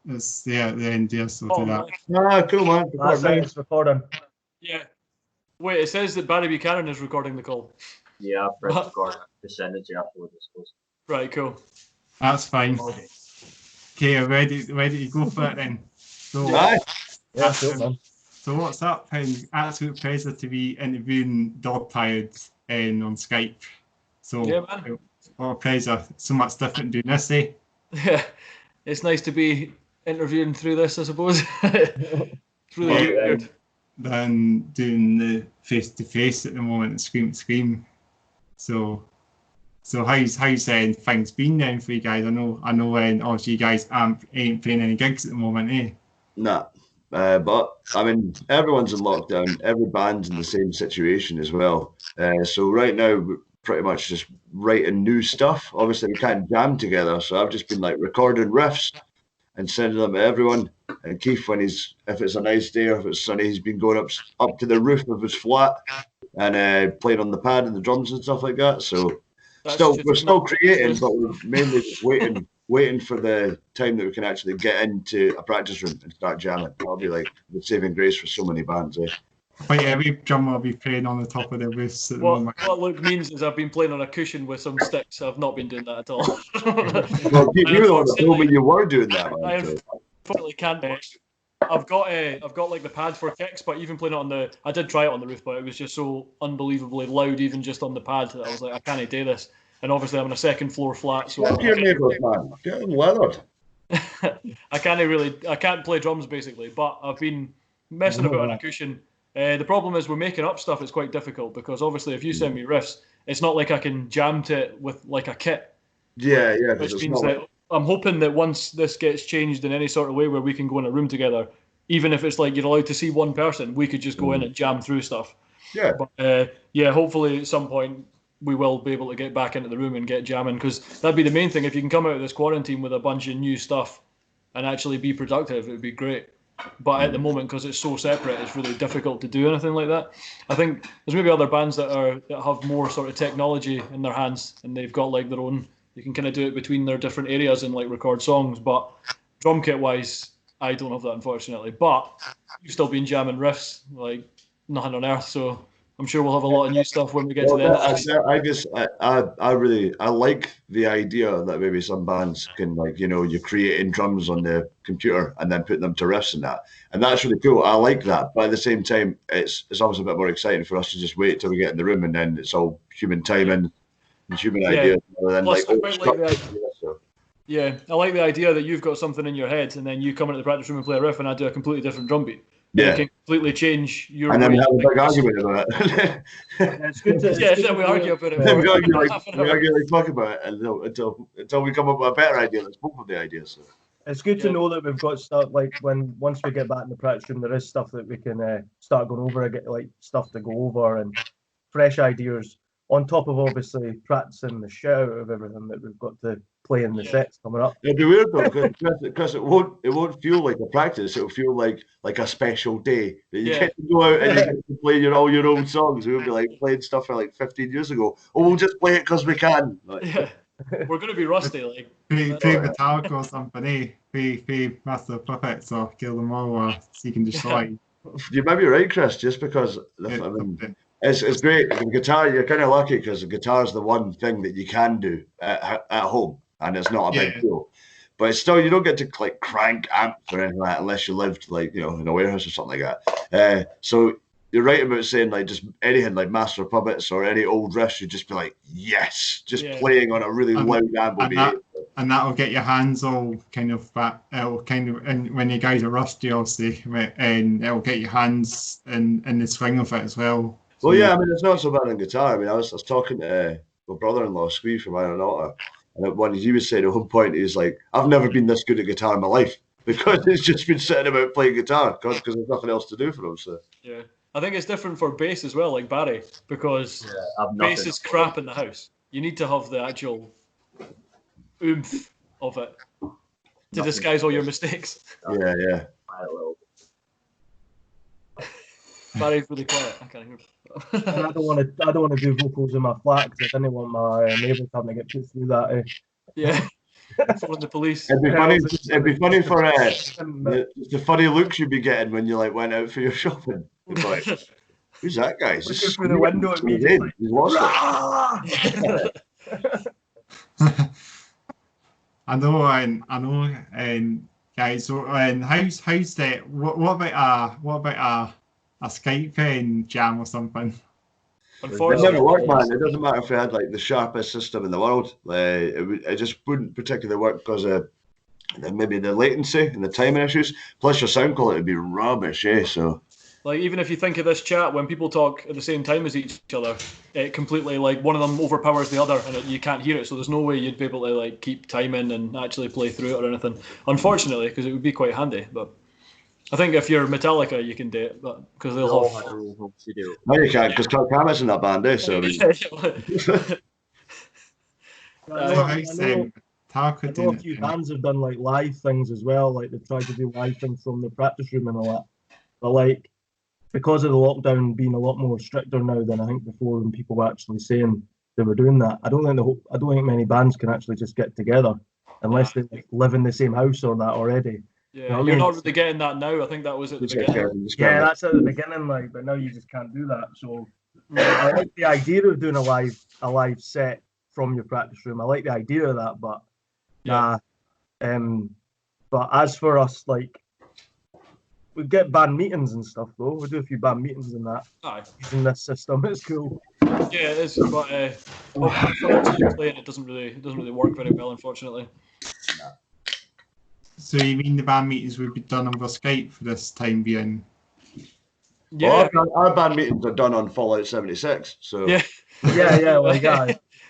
it's the end there, so Oh, do that. Ah, cool, man. That's it, it's recording. Yeah. Wait, it says that Barry Buchanan is recording the call. Yeah, press record. Just send it to you afterwards, I suppose. Right, cool. That's fine. Okay, ready to go for it then. So, Aye. Yeah, cool, man. So what's up? Absolute pleasure to be interviewing Dog Tired on Skype. So yeah, man. What a pleasure. So much different doing this, eh? Yeah, it's nice to be interviewing through this, I suppose. It's really weird. Than doing the face-to-face at the moment, scream to scream. So how's things been then for you guys? I know when obviously you guys ain't playing any gigs at the moment, eh? Nah. But I mean, everyone's in lockdown. Every band's in the same situation as well. So right now, we're pretty much just writing new stuff. Obviously, we can't jam together, so I've just been like recording riffs and sending them to everyone. And Keith, if it's a nice day or if it's sunny, he's been going up to the roof of his flat and playing on the pad and the drums and stuff like that. So we're still creating, but we're mainly just waiting for the time that we can actually get into a practice room and start jamming. That'll be like the saving grace for so many bands, eh? Quite every drummer will be playing on the top of their roofs at the moment. What Luke means is I've been playing on a cushion with some sticks. I've not been doing that at all. Well, you were the one that told me you were doing that, man. I unfortunately can't. I've got like the pad for kicks, but even playing it on the, I did try it on the roof, but it was just so unbelievably loud, even just on the pad, that I was like, I can't do this. And obviously, I'm on a second floor flat, so Fuck your neighbours, man. Get them leathered. I can't play drums basically, but I've been messing about on a cushion. The problem is we're making up stuff. It's quite difficult because obviously, if you send me riffs, it's not like I can jam to it with like a kit. Yeah. Which means that I'm hoping that once this gets changed in any sort of way where we can go in a room together, even if it's like you're allowed to see one person, we could just go in and jam through stuff. Yeah. But hopefully at some point we will be able to get back into the room and get jamming, because that'd be the main thing. If you can come out of this quarantine with a bunch of new stuff and actually be productive, it would be great. But at the moment, because it's so separate, it's really difficult to do anything like that. I think there's maybe other bands that have more sort of technology in their hands and they've got like their own. You can kind of do it between their different areas and like record songs. But drum kit wise, I don't have that, unfortunately. But you've still been jamming riffs like nothing on earth, so I'm sure we'll have a lot of new stuff when we get to the end. I like the idea that maybe some bands can, like, you know, you're creating drums on the computer and then putting them to riffs and that, and that's really cool. I like that, but at the same time, it's always a bit more exciting for us to just wait till we get in the room and then it's all human timing and human ideas. And plus, I like the idea that you've got something in your head and then you come into the practice room and play a riff and I do a completely different drum beat. Yeah, you can completely change your. And then we have a big argument about it. It's good to we argue about it. We argue like fuck about it until we come up with a better idea. That's both of the ideas. So. It's good to know that we've got stuff like once we get back in the practice room, there is stuff that we can start going over, get like stuff to go over and fresh ideas on top of obviously practicing the shit out of everything that we've got to play in the sets coming up. It'll be weird though, because it won't feel like a practice. It'll feel like a special day that you get to go out and you get to play all your old songs. We'll be like playing stuff from like 15 years ago. Oh, we'll just play it because we can. Like, we're going to be rusty. Like play Metallica or something, eh? Play Master of Puppets or Kill Them All, or so you can just like. You might be right, Chris. Just because it's great. The guitar, you're kind of lucky because the guitar is the one thing that you can do at home. And it's not a big deal, but it's still, you don't get to like crank amps or anything like that unless you lived like, you know, in a warehouse or something like that. So you're right about saying like just anything like Master of Puppets or any old riffs, you'd just be like, yes, just playing on a really loud amp. And that'll get your hands all kind of back. And when you guys are rusty, obviously, and it'll get your hands in the swing of it as well. So, well, yeah, I mean, it's not so bad on guitar. I mean, I was talking to my brother-in-law, Squee from Ironauta. And when he was saying at one point, he's like, I've never been this good at guitar in my life because he's just been sitting about playing guitar because there's nothing else to do for him. So yeah, I think it's different for bass as well, like Barry, because bass is crap in the house. You need to have the actual oomph of it to disguise all your mistakes. Yeah. Barry's really quiet. I can't hear. I don't want to do vocals in my flat because I didn't want my neighbours having to get put through that. Yeah. Phoning the police. It'd be funny for the funny looks you'd be getting when you like went out for your shopping. You'd be like, who's that guy? He's Looking just through the window at me, just like, he's lost it. I know, guys. So, how's that? What about a Skype jam or something? It never worked, man. It doesn't matter if we had like the sharpest system in the world. It just wouldn't particularly work because of maybe the latency and the timing issues. Plus, your sound quality would be rubbish, So, like, even if you think of this chat, when people talk at the same time as each other, it completely, like, one of them overpowers the other, and you can't hear it. So there's no way you'd be able to like keep timing and actually play through it or anything. Unfortunately, because it would be quite handy, but. I think if you're Metallica, you can do it, but because they'll have. No, you can't, because Kirk Hammett's in that band, So. I know a few bands have done like live things as well, like they've tried to do live things from the practice room and all that. But like, because of the lockdown being a lot more stricter now than I think before, when people were actually saying they were doing that, I don't think many bands can actually just get together unless they like, live in the same house or that already. Yeah, you know you're not really getting that now. I think that was at the beginning. Yeah, that's at the beginning, like, but now you just can't do that. So I like the idea of doing a live set from your practice room. I like the idea of that, but but as for us, like, we get band meetings and stuff though. We do a few band meetings and that. Using this system, it's cool. Yeah, it is, but for actually playing, it doesn't really work very well, unfortunately. So you mean the band meetings would be done over Skype for this time being? Yeah, well, our band meetings are done on Fallout 76. So yeah, like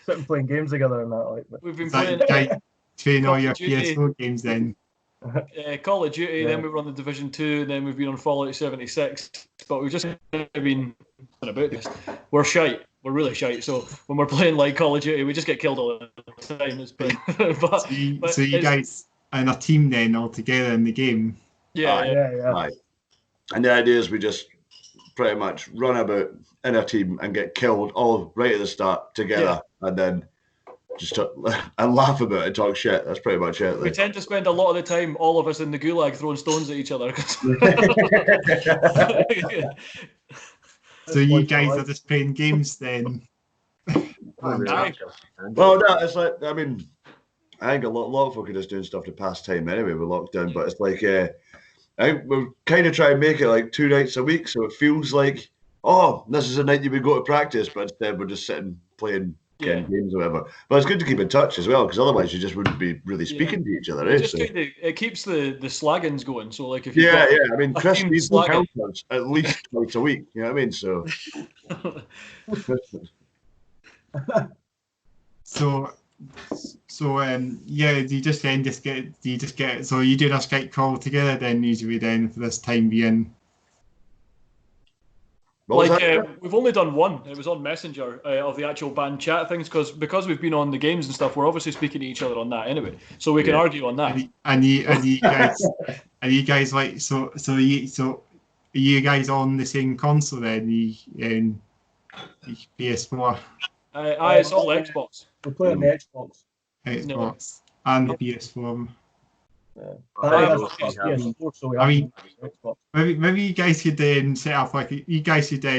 sitting playing games together and that. Like, we've been playing all your PS4 games then. Call of Duty, then we were on the Division 2, then we've been on Fallout 76, but we've just been about this. We're shite. We're really shite. So when we're playing like Call of Duty, we just get killed all the time. So you guys and a team then all together in the game. Yeah. Right. And the idea is we just pretty much run about in a team and get killed all right at the start together, and then just and laugh about it and talk shit. That's pretty much it. We tend to spend a lot of the time, all of us in the gulag, throwing stones at each other. So you guys are just playing games then? Well, no, it's like, I mean, I think a lot of folk are just doing stuff to pass time anyway with lockdown, but it's like, I think we're kind of trying to make it like 2 nights a week, so it feels like, oh, this is a night you would go to practice, but instead we're just sitting playing games or whatever. But it's good to keep in touch as well, because otherwise you just wouldn't be really speaking to each other. It keeps the slaggins going. So like if I mean, Chris needs to help us at least twice a week. You know what I mean? So. Do you just get so you do a Skype call together then usually then for this time being? We've only done one. It was on Messenger of the actual band chat things because we've been on the games and stuff. We're obviously speaking to each other on that anyway, so we can argue on that. And you guys like so are you guys on the same console then? The PS4. It's all Xbox. We play on the Xbox. And the PS4. Maybe you guys could set up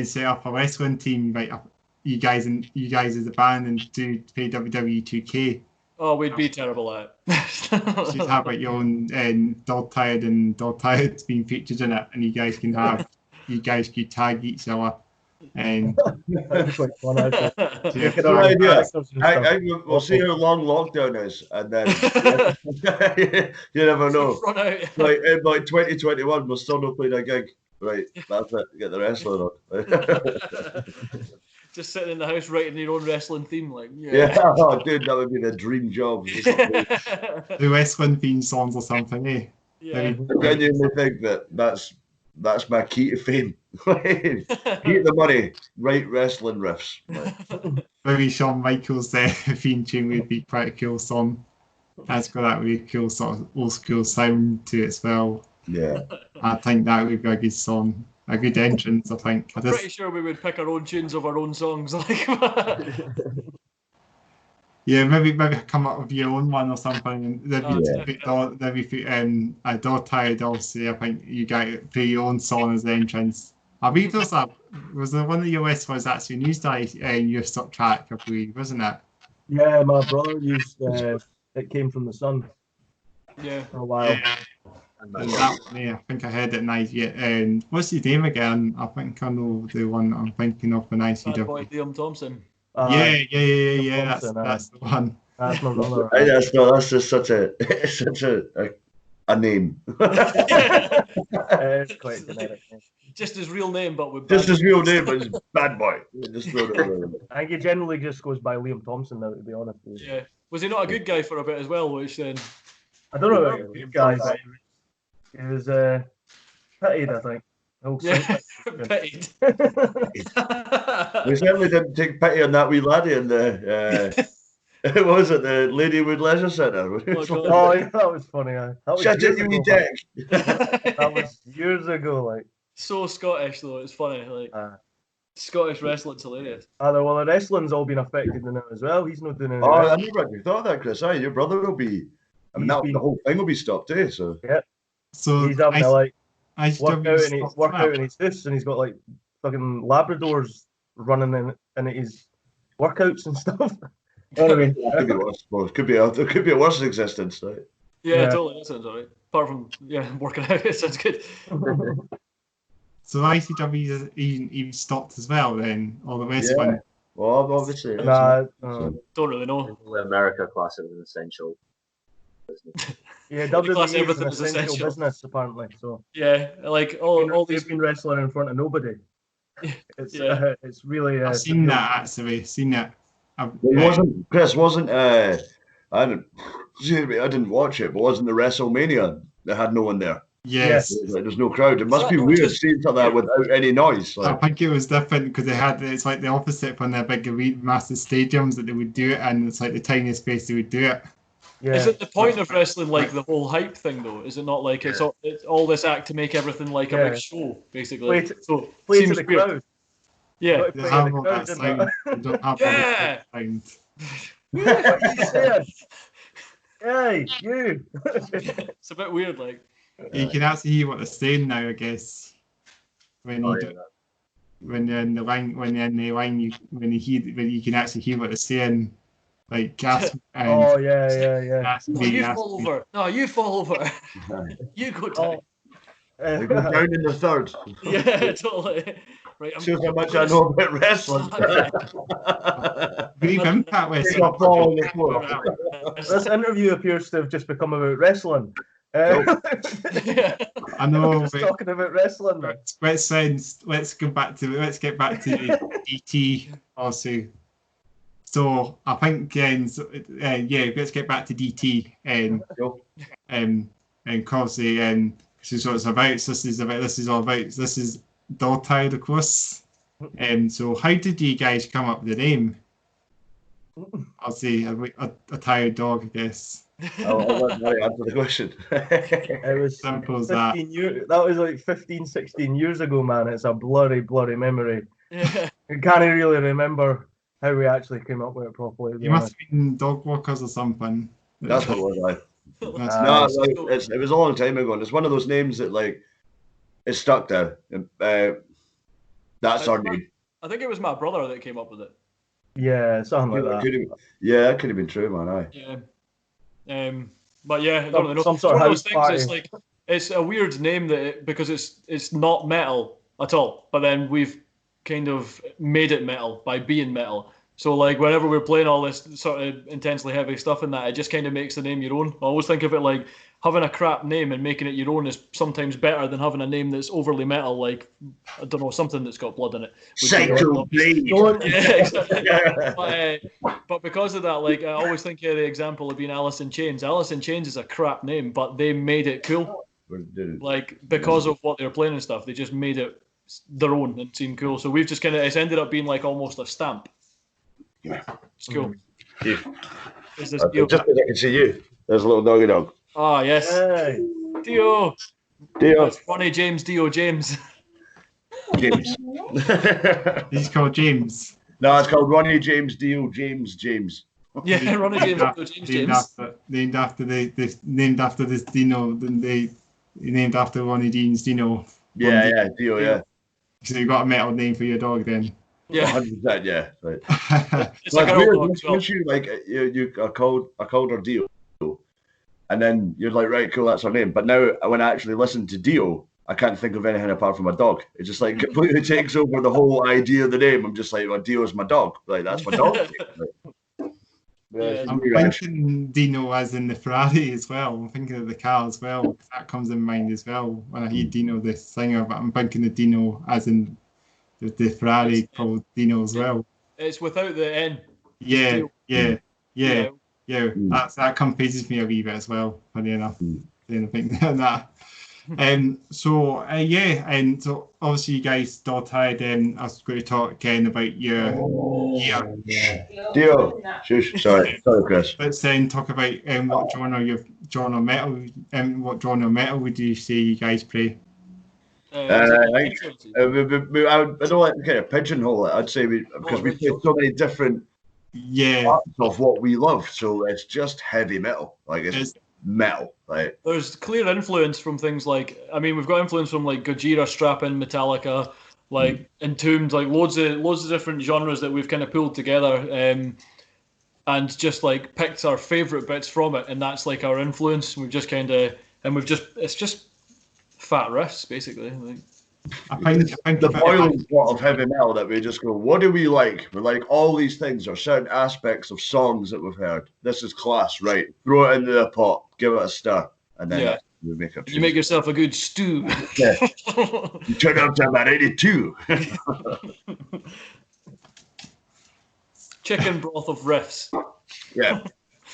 set up a wrestling team, like you guys as a band, and play WWE 2K. Oh, we'd be terrible at it. Just have like your own Dog Tired's being featured in it, and you guys could tag each other. And quite fun, idea. We'll see how long lockdown is, and then you never know. Like in 2021, we're still not playing a gig. Right, that's it. Get the wrestling on. Just sitting in the house writing your own wrestling theme, like oh, dude, that would be the dream job. The wrestling theme songs or something, eh? Yeah. I genuinely think that's my key to fame. Keep the money, write wrestling riffs. Maybe Shawn Michaels' theme tune would be quite a cool song. That's got that really cool sort of old school sound to it as well. Yeah. I think that would be a good song. A good entrance, I think. Pretty sure we would pick our own tunes of our own songs. Like Yeah, maybe come up with your own one or something. And Yeah. there'd be a dog tired, obviously. I think you get put your own song as the entrance. I believe was there one of your lists was actually Newsday and you stopped track, I believe, wasn't it? Yeah, my brother used It Came From the Sun Yeah. for a while. Yeah. I think I heard it nice. Yeah, and what's his name again? I think I know the one I'm thinking of in Bad boy ICW. Liam Thompson. Yeah. Thompson, That's the one. That's my brother. That's just such a name. It's quite generic. Just his real name, but with Just bad his real boys. name, but it's Bad Boy. Just throw it away. I think he generally just goes by Liam Thompson now, to be honest with you. Yeah. Was he not a good guy for a bit as well? Which then. I don't know about you guys, but he was pitied, I think. Yeah. Pitied. We certainly didn't take pity on that wee laddie in the what was it, the Ladywood Leisure Centre? Oh, yeah, that was funny. That was Shut it, you wee dick. That was years ago, like. So Scottish though, it's funny. Like Scottish wrestling's hilarious. Well, the wrestling's all been affected now as well. He's not doing any. Oh, I never actually thought of that, Chris. Aye, your brother will be. I mean, the whole thing will be stopped, eh? So. Yeah. So he's having to like work ICW out in his house, and he's got like fucking Labradors running in his workouts and stuff. You know what I mean? Could be worse. Well, it could be a worse existence, right? Yeah, totally. That sounds alright. Apart from working out, it sounds good. So ICW even stopped as well then, or the West one. Well, obviously. Don't really know. America class it as an essential. Yeah, WWE is everything an is essential essential. business apparently. So Yeah, like all these. they've been wrestling in front of nobody. It's it's really. I've seen that actually. Seen it. It wasn't Chris. Wasn't I didn't watch it, but wasn't the WrestleMania that had no one there? Yes. There's no crowd. It must be weird seeing something like that without any noise. I think it was different because it's like the opposite from their big massive stadiums that they would do it, and it's like the tiniest space they would do it. Yeah. Is it the point of wrestling like the whole hype thing though? Is it not like it's all this act to make everything like a big show basically? Play to the crowd. Yeah. They have all that sound. They don't have that sound. What are you saying? Hey, you! It's a bit weird, like. You can actually hear what they're saying now, I guess. When you're in the line, when you can actually hear what they're saying, like gasp. Oh yeah. You fall over. No, you fall over. You go down. They go down in the third. Yeah, totally. Right, Shows how much I know about wrestling. Brief impact with This interview appears to have just become about wrestling. I know. Talking about wrestling. Let's get back to DT also. So I think let's get back to DT and Causey and this is what it's about. This is Dog Tired, of course. So how did you guys come up with the name? I'll say a tired dog, I guess. I'll let Mary answer the question. It was simple as that. That was like 15, 16 years ago, man. It's a blurry memory. Yeah. I can't really remember how we actually came up with it properly. You must have been dog walkers or something. That's what it was. It was a long time ago, and it's one of those names that like it's stuck there. That's our name. I think it was my brother that came up with it. Yeah, something like that. That could have been true, man. Aye. Yeah. But yeah, I don't know. Some sort of house party. It's like it's a weird name because it's not metal at all. But then we've kind of made it metal by being metal. So like whenever we're playing all this sort of intensely heavy stuff in that, it just kind of makes the name your own. I always think of it like having a crap name and making it your own is sometimes better than having a name that's overly metal, like I don't know, something that's got blood in it. Psycho Blade. Yeah, exactly. But because of that, like I always think of the example of being Alice in Chains. Alice in Chains is a crap name, but they made it cool. Like because of what they were playing and stuff, they just made it their own and seemed cool. So we've just it's ended up being like almost a stamp. It's cool. Yeah. Is this Just because I can see you. There's a little doggy dog. Ah, yes. Hey. Dio. That's Ronnie James, Dio James. James. He's called James. No, it's called Ronnie James, Dio James. Yeah, Ronnie James, James. Named after this Dino. They named after Ronnie Dean's Dino. Yeah, Dio, yeah. So you got a metal name for your dog then. Yeah, 100%, yeah. Right. it's a girl dog as well. Once you like I called her Dio, and then you're like, right, cool, that's her name. But now when I actually listen to Dio, I can't think of anything apart from a dog. It just like completely takes over the whole idea of the name. I'm just like, well, Dio's my dog. Like that's my dog. I'm thinking Dino as in the Ferrari as well. I'm thinking of the car as well. That comes in mind as well when I hear Dino the singer. But I'm thinking of Dino as in the Ferrari called Dino as well. It's without the N. Yeah. That confuses me a wee bit as well. Funny enough, then I think that. And so obviously you guys started. I was going to talk again about your year. Dio, shush, sorry, Chris. Let's then talk about what genre of metal would you say you guys play? I don't like to kind of pigeonhole it. I'd say because we play so many different parts of what we love, so it's just heavy metal. Like it's metal. Like there's clear influence from things like we've got influence from like Gojira, Strappin', Metallica, like Entombed, like loads of different genres that we've kind of pulled together and just like picked our favorite bits from it, and that's like our influence. We've just it's just fat riffs basically. Like, I think the boiling pot of heavy metal that we just go, what do we like? We're like, all these things are certain aspects of songs that we've heard. This is class, right? Throw it into the pot, give it a stir, and then we make it. You make yourself a good stew. Yeah. You turn out to about 82. Chicken broth of riffs. Yeah.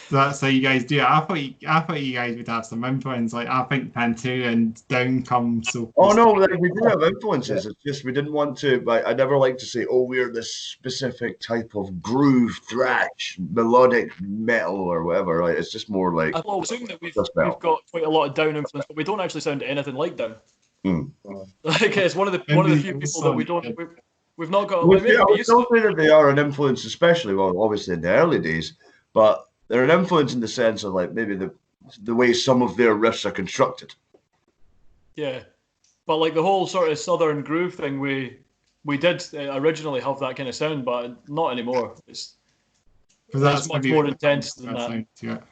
That's how you guys do it. I thought you guys would have some influence. Like I think Pantera and Down come so. Oh no, like, we do have influences. It's just we didn't want to. Like I never like to say, oh, we're this specific type of groove, thrash, melodic metal or whatever. Like it's just more like. I assume that we've got quite a lot of Down influence, but we don't actually sound anything like Down. Like it's one of the few people that we don't. We've not got. I would still say that they are an influence, especially obviously in the early days, but. They're an influence in the sense of like maybe the way some of their riffs are constructed. Yeah, but like the whole sort of southern groove thing, we did originally have that kind of sound, but not anymore. It's much more intense than that. Sound to it.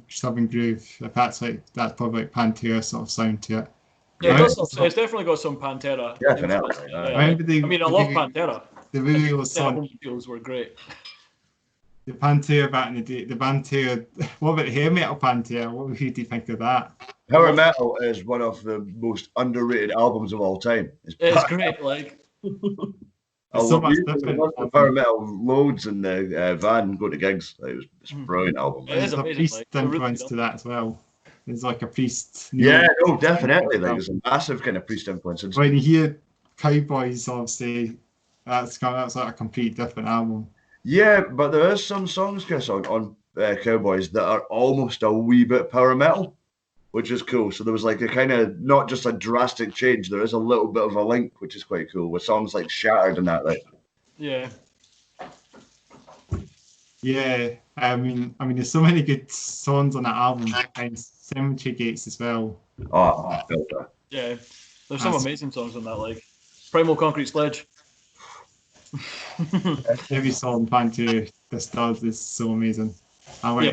Southern groove. That's probably like Pantera sort of sound to it. Yeah, it's definitely got some Pantera. Definitely. I love Pantera. The video song were great. The Pantera back in the day, the Pantera. What about hair metal Pantera? What do you think of that? Power Metal is one of the most underrated albums of all time. It's great, like. So much different. Power Metal loads in the van, go to gigs. It's a brilliant album. There's a Priest influence to that as well. There's like a Priest. Yeah, no, definitely. Like there's a massive kind of Priest influence. When you hear Cowboys, obviously, that's like a complete different album. Yeah, but there is some songs, Chris, on Cowboys that are almost a wee bit power metal, which is cool. So there was like a kind of not just a drastic change. There is a little bit of a link, which is quite cool, with songs like Shattered and that. Like, yeah. I mean, there's so many good songs on that album, and Cemetery Gates as well. Oh, I felt that. Yeah, there's some amazing songs on that, like Primal Concrete Sledge. Every song Pantera this does is so amazing. I like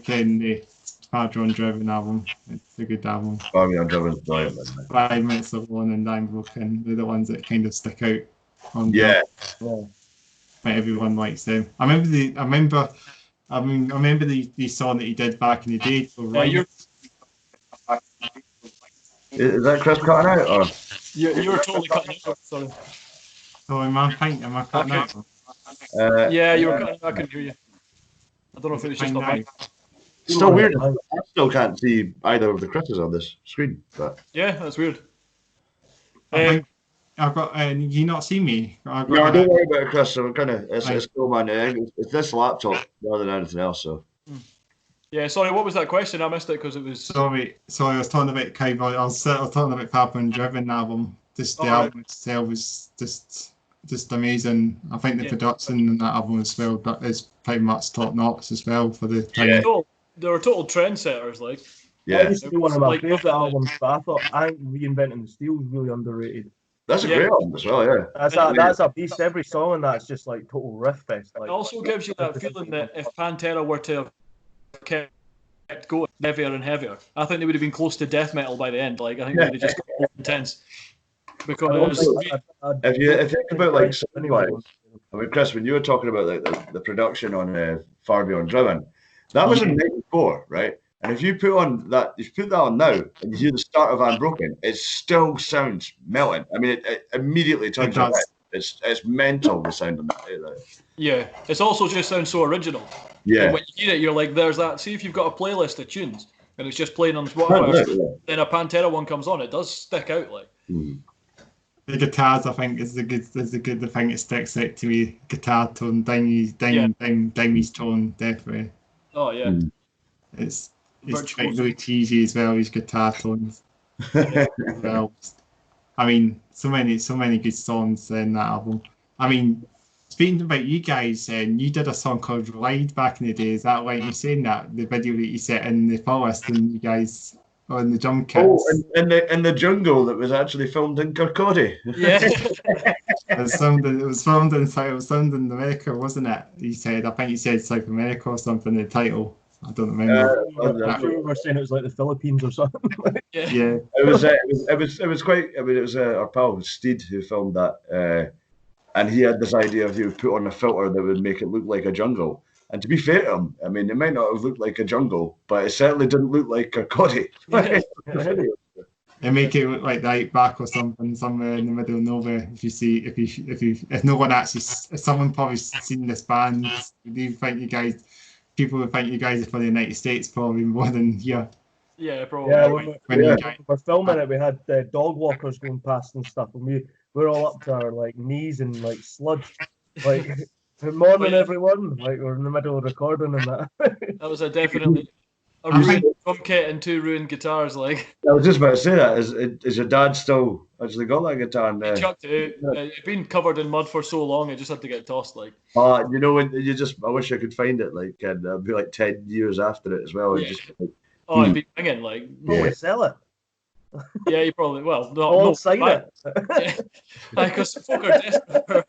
the Padron Driven album. It's a good album. Padron Driven is brilliant. 5 Minutes of One and I'm Broken. They're the ones that kind of stick out. Everyone likes them. I remember the song that he did back in the day. Is that Chris cutting out? Or? You're totally cutting out. Sorry. Oh, am I cutting out? Yeah, you were cutting out. I couldn't hear you. I don't know if it was just on mic. Still weird. I still can't see either of the Chris's on this screen. But yeah, that's weird. I've got. You not see me? No, don't worry about it, Chris. So it's cool, man. It's this laptop rather than anything else. So. Yeah, sorry. What was that question? I missed it because it was. Sorry. I was talking about Cowboy. I was talking about Padron Driven album. Just the album itself was just. just amazing. I think the production in that album as well, that is pretty much top notch as well for the time. Yeah. They were total trendsetters, like. Yeah, That used to be one of my Like, favourite albums, but I thought Reinventing the Steel was really underrated. that's a great album as well. Yeah, That's a beast. Every song on that's just like total riff fest. Like, It also gives you that feeling that if Pantera were to have kept going heavier and heavier, I think they would have been close to death metal by the end. Like, I think they would have just got more intense. Because if you think about like sound-wise, I mean, Chris, when you were talking about like the production on Far Beyond Driven, that was in '94, right? And if you put that on now, and you hear the start of Unbroken, it still sounds melting. I mean, it immediately turns your head. It's mental, the sound of that. yeah, it's also just sounds so original. Yeah. And when you hear it, you're like, there's that. See if you've got a playlist of tunes and it's just playing on Spotify, then a Pantera one comes on, it does stick out like. The guitars, I think, is the good the thing that sticks out to me. Guitar tone, Dimey's tone, definitely. Oh yeah. It's like really cheesy as well. His guitar tones. Well, I mean, so many good songs in that album. I mean, speaking about you guys, you did a song called "Ride" back in the day. Is that right? You're saying that the video that you set in the forest and you guys on the drum kits. Oh, in the jungle that was actually filmed in Kirkcaldy. Yeah. It was filmed in America, wasn't it? He said. I think he said South America or something. The title. I don't remember. I'm sure we were saying it was like the Philippines or something. Yeah. It was quite. I mean, it was our pal Steed who filmed that, and he had this idea of he would put on a filter that would make it look like a jungle. And to be fair to him, I mean, it might not have looked like a jungle, but it certainly didn't look like Kirkcaldy. And make it look like the Outback or something, somewhere in the middle of nowhere. If no one actually, if someone probably seen this band, people would think you guys are from the United States probably more than here. Yeah, probably. Yeah, when we're filming it, we had dog walkers going past and stuff, and we're all up to our like knees in like sludge. Like, good morning, everyone. Like, we're in the middle of recording and that. That was definitely a ruined drum kit and 2 ruined guitars. Like, I was just about to say that. Is your dad still actually got that guitar in there? He chucked it out. It'd been covered in mud for so long, it just had to get tossed. Like, You know, when I wish I could find it. Like, and it'd be like 10 years after it as well. Yeah. Just, like, it'd be ringing. Like, We sell it. yeah, you probably will. I'll sign it. Because folk are desperate for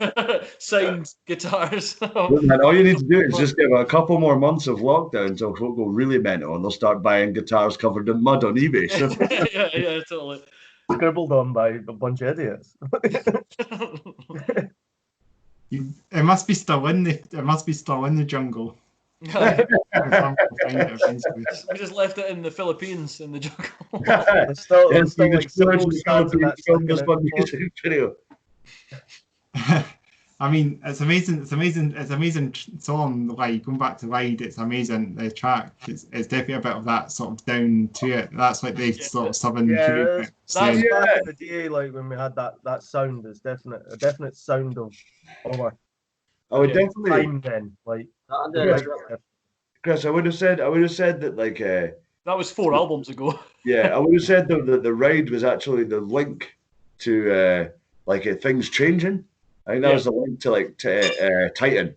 signed guitars. Man, all you need to do is just give it a couple more months of lockdown until folk go really mental and they'll start buying guitars covered in mud on eBay. So. yeah, totally. Scribbled on by a bunch of idiots. It must be still in the jungle. We just left it in the Philippines in the jungle. It's still like simple stands in that video. I mean, it's amazing song. Like, going back to Ride, it's amazing. The track, it's definitely a bit of that sort of down to it. That's like the sort of southern. That's back in the day, like when we had that sound. It's a definite sound of our Definitely. Time then, like. Chris, I would have said that like that was 4 albums ago. Yeah, I would have said that the Ride was actually the link to things changing. I think that was the link to Titan,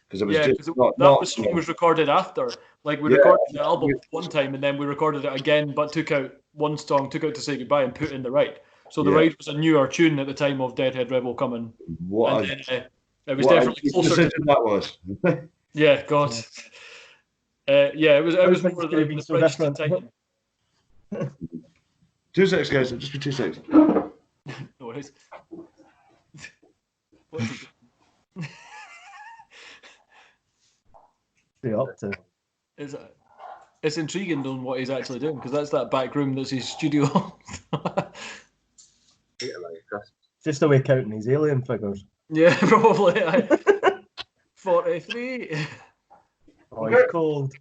because it was that song was recorded after. Like, we recorded the album one time and then we recorded it again, but took out one song, took out To Say Goodbye, and put in the Ride. So the Ride was a newer tune at the time of Deadhead Rebel coming. It was definitely closer. That was. Yeah, God. It was more than the bridge to Titan. 2 seconds, guys. Just be 2 seconds. No worries. What's he doing? Up to. It's intriguing knowing what he's actually doing, because that's that back room that's his studio. Just a way counting his alien figures. Yeah, probably. 43. Oh, he's cold.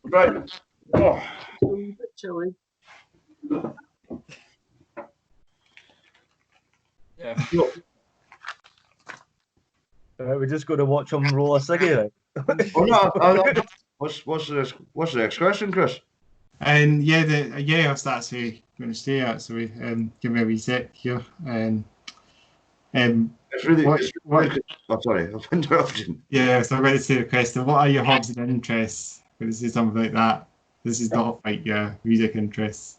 Right. Oh. A bit chilly. Yeah. We just got to watch him roll a ciggy. What's the next question, Chris? And I was actually going to say, give me a wee sec here. It's really. What- It's really oh, sorry, I've interrupted. Yeah, so I'm going to say the question, what are your hobbies and interests? This is something like that. This is not like your music interests.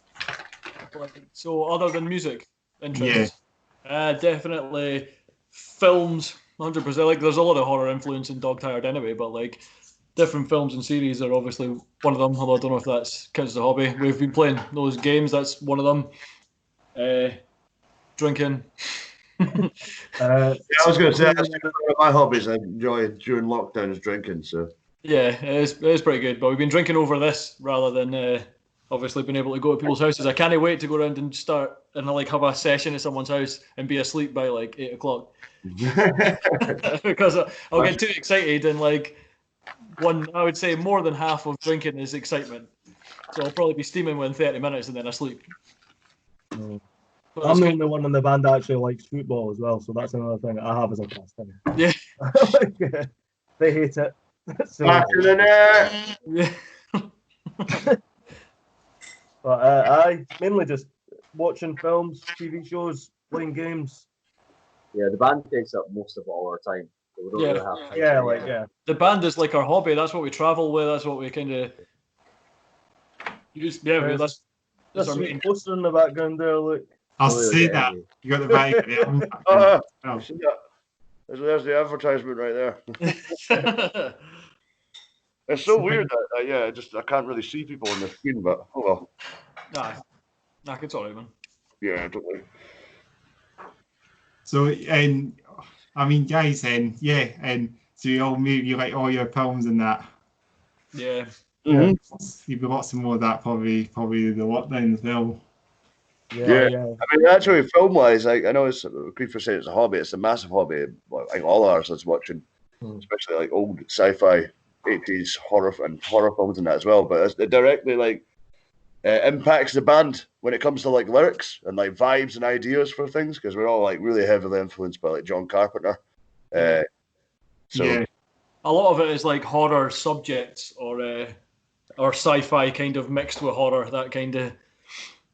So other than music interests, definitely films, 100%. Like there's a lot of horror influence in Dog Tired anyway, but like different films and series are obviously one of them. Although I don't know if that's counts as a hobby. We've been playing those games. That's one of them. Drinking. Yeah, I was going to say that's one of my hobbies. I enjoy during lockdown is drinking. So Yeah, it is pretty good. But we've been drinking over this rather than obviously being able to go to people's houses. I can't wait to go around and start and like have a session at someone's house and be asleep by like 8 o'clock. Because I'll get too excited and like I would say more than half of drinking is excitement. So I'll probably be steaming within 30 minutes and then asleep. I'm the only one in the band that actually likes football as well, so that's another thing I have as a pastime. Yeah. They hate it. So, back to the net. Yeah. but I mainly just watching films, TV shows, playing games. Yeah, the band takes up most of all our time. So we don't Yeah. really have time Yeah, to like yeah. The band is like our hobby. That's what we travel with. That's what we kind of use. Yeah, There's that's a our sweet main. poster in the background there, look. I'll really say get that. any. You got the bag. Oh. See that? There's the advertisement right there. It's so weird that I can't really see people on the screen, but oh well. Nah, it's alright, man. Yeah, don't worry. So, I mean, guys, so you all maybe like all your films and that. Yeah. You've got lots more of that probably the lockdown as well. Yeah. I mean, actually, film-wise, like I know it's good for saying it's a hobby. It's a massive hobby. Well, I think all ours is watching, especially like old sci-fi, 80s horror films and that as well. But it directly like impacts the band when it comes to like lyrics and like vibes and ideas for things because we're all like really heavily influenced by like John Carpenter. So Yeah. A lot of it is like horror subjects or sci-fi kind of mixed with horror, that kind of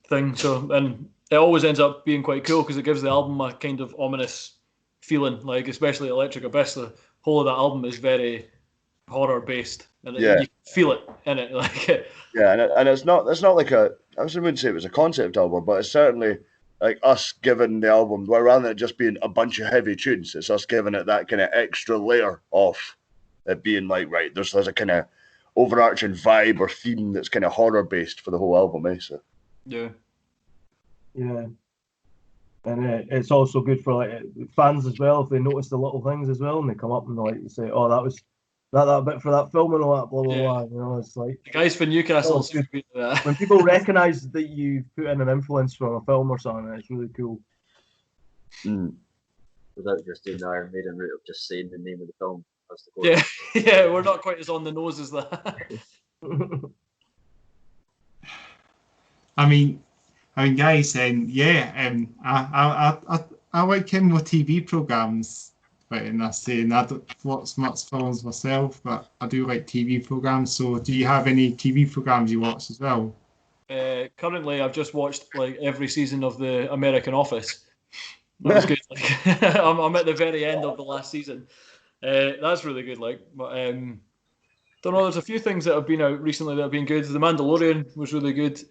thing. So, and it always ends up being quite cool because it gives the album a kind of ominous feeling, like especially Electric Abyss. The whole of that album is very horror based, and you feel it in it. Like yeah, and it's not like I wouldn't say it was a concept album, but it's certainly like us giving the album, well, rather than it just being a bunch of heavy tunes, it's us giving it that kind of extra layer of it being like, right, there's a kind of overarching vibe or theme that's kind of horror based for the whole album, so. Yeah. And it's also good for like fans as well if they notice the little things as well and they come up and like say, oh, that was that bit for that film and all that, blah blah blah. You know, it's like the guys from Newcastle. When people recognise that you put in an influence from a film or something, it's really cool. Without just doing the Iron Maiden route of just saying the name of the film. That's the Yeah, we're not quite as on the nose as that. I mean, guys, I like him with TV programs, right? And I say, and I don't watch much films myself, but I do like TV programs. So, do you have any TV programs you watch as well? Currently, I've just watched like every season of the American Office. That was good. Like, I'm at the very end of the last season. That's really good. Like, but don't know. There's a few things that have been out recently that have been good. The Mandalorian was really good.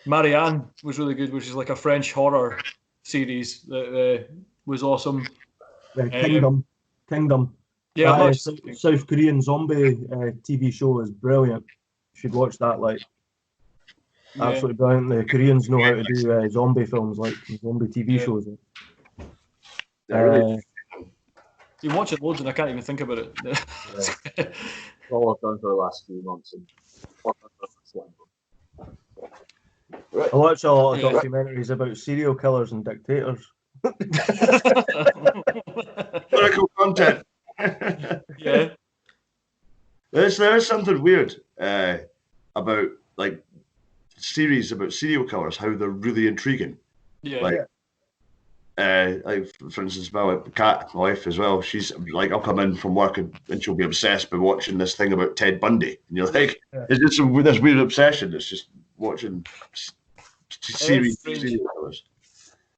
Marianne was really good, which is like a French horror series that was awesome. Kingdom. Yeah, South Korean zombie TV show is brilliant. You should watch that. Like, absolutely brilliant. The Koreans know how to do zombie films, like zombie TV shows. You watch it loads, and I can't even think about it. That's all I've done for the last few months. And I watch a lot of documentaries about serial killers and dictators. Political content. Yeah. There's something weird about like series about serial killers, how they're really intriguing. Yeah. Like for instance, my Kat, my wife as well, she's like, I'll come in from work and she'll be obsessed by watching this thing about Ted Bundy, and you're like, it's just this weird obsession. It's just watching series of serial killers.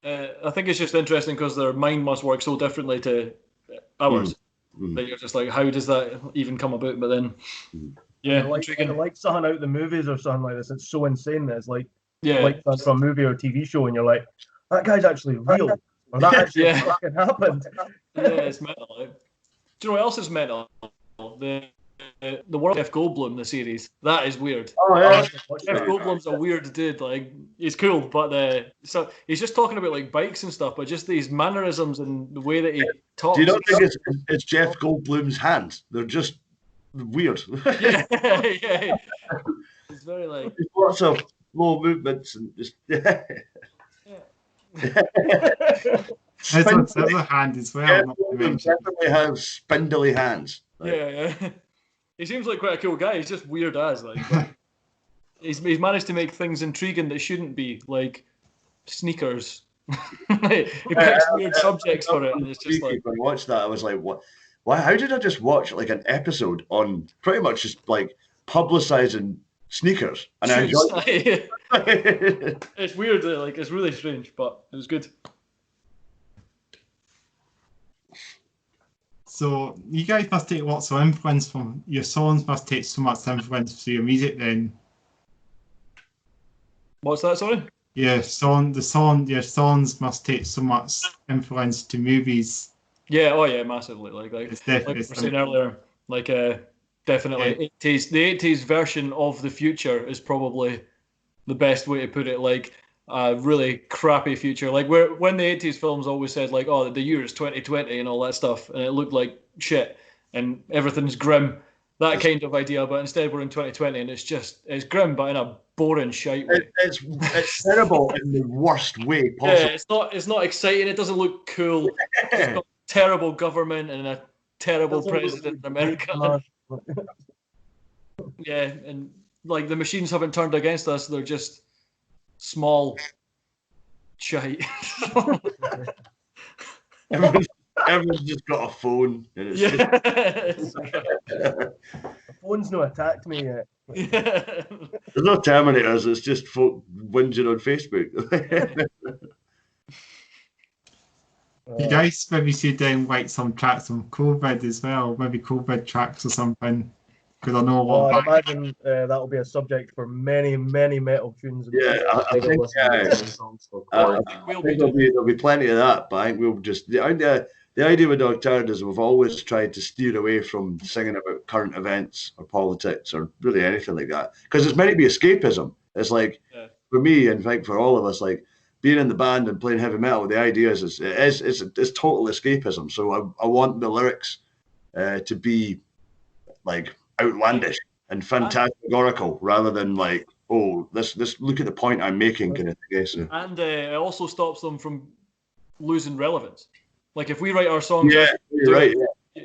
I think it's just interesting because their mind must work so differently to ours. That you're just like, how does that even come about? But then, yeah, intriguing. Like something out the movies or something like this. It's so insane that it's like Yeah, from a movie or a TV show, and you're like, that guy's actually real, or that actually fucking happened. yeah, it's mental. Do you know what else is mental? The world of Jeff Goldblum, the series. That is weird. Oh yeah. Jeff Goldblum's a weird dude. Like, he's cool, but so he's just talking about like bikes and stuff, but just these mannerisms and the way that he talks. Do you not think it's Jeff Goldblum's hands? They're just weird. Yeah, yeah. It's very like There's lots of slow movements and just There's a hand as well. Jeff not to Goldblum mention. definitely has spindly hands. Like, yeah. He seems like quite a cool guy. He's just weird as like. But he's managed to make things intriguing that shouldn't be, like sneakers. He picks weird subjects for it, and it's just like. When I watched that, I was like, "What? Why? How did I just watch like an episode on pretty much just like publicizing sneakers?" And I enjoyed it. It's weird. Like, it's really strange, but it was good. So you guys must take lots of influence from your songs. Must take so much influence for your music. Then What's that? Sorry. your songs must take so much influence to movies. Yeah. Oh yeah. Massively. Like It's we were saying earlier. Like definitely 80s. The 80s version of the future is probably the best way to put it. Like a really crappy future. Like when the 80s films always said like, oh, the year is 2020 and all that stuff, and it looked like shit and everything's grim. That kind of idea, but instead we're in 2020 and it's grim, but in a boring shite way. It's terrible in the worst way possible. Yeah, it's not exciting. It doesn't look cool. It's got terrible government and a terrible president in America. Yeah, and like the machines haven't turned against us; they're just small shite. Everyone's just got a phone, and it's The phone's not attacked me yet. there's no Terminators. It's just folk whinging on Facebook. You guys maybe sit down like some tracks on COVID as well, maybe COVID tracks or something. Because I know a lot. I imagine that'll be a subject for many, many metal tunes. Yeah, I think there'll be plenty of that, but I think we'll just the idea with Nocturne is we've always tried to steer away from singing about current events or politics or really anything like that, because it's meant to be escapism. It's like for me, and I think for all of us, like being in the band and playing heavy metal, the idea is it's total escapism. So I want the lyrics to be like outlandish and phantasmagorical rather than like, oh, this look at the point I'm making kind of thing. So. And it also stops them from losing relevance. Like if we write our songs,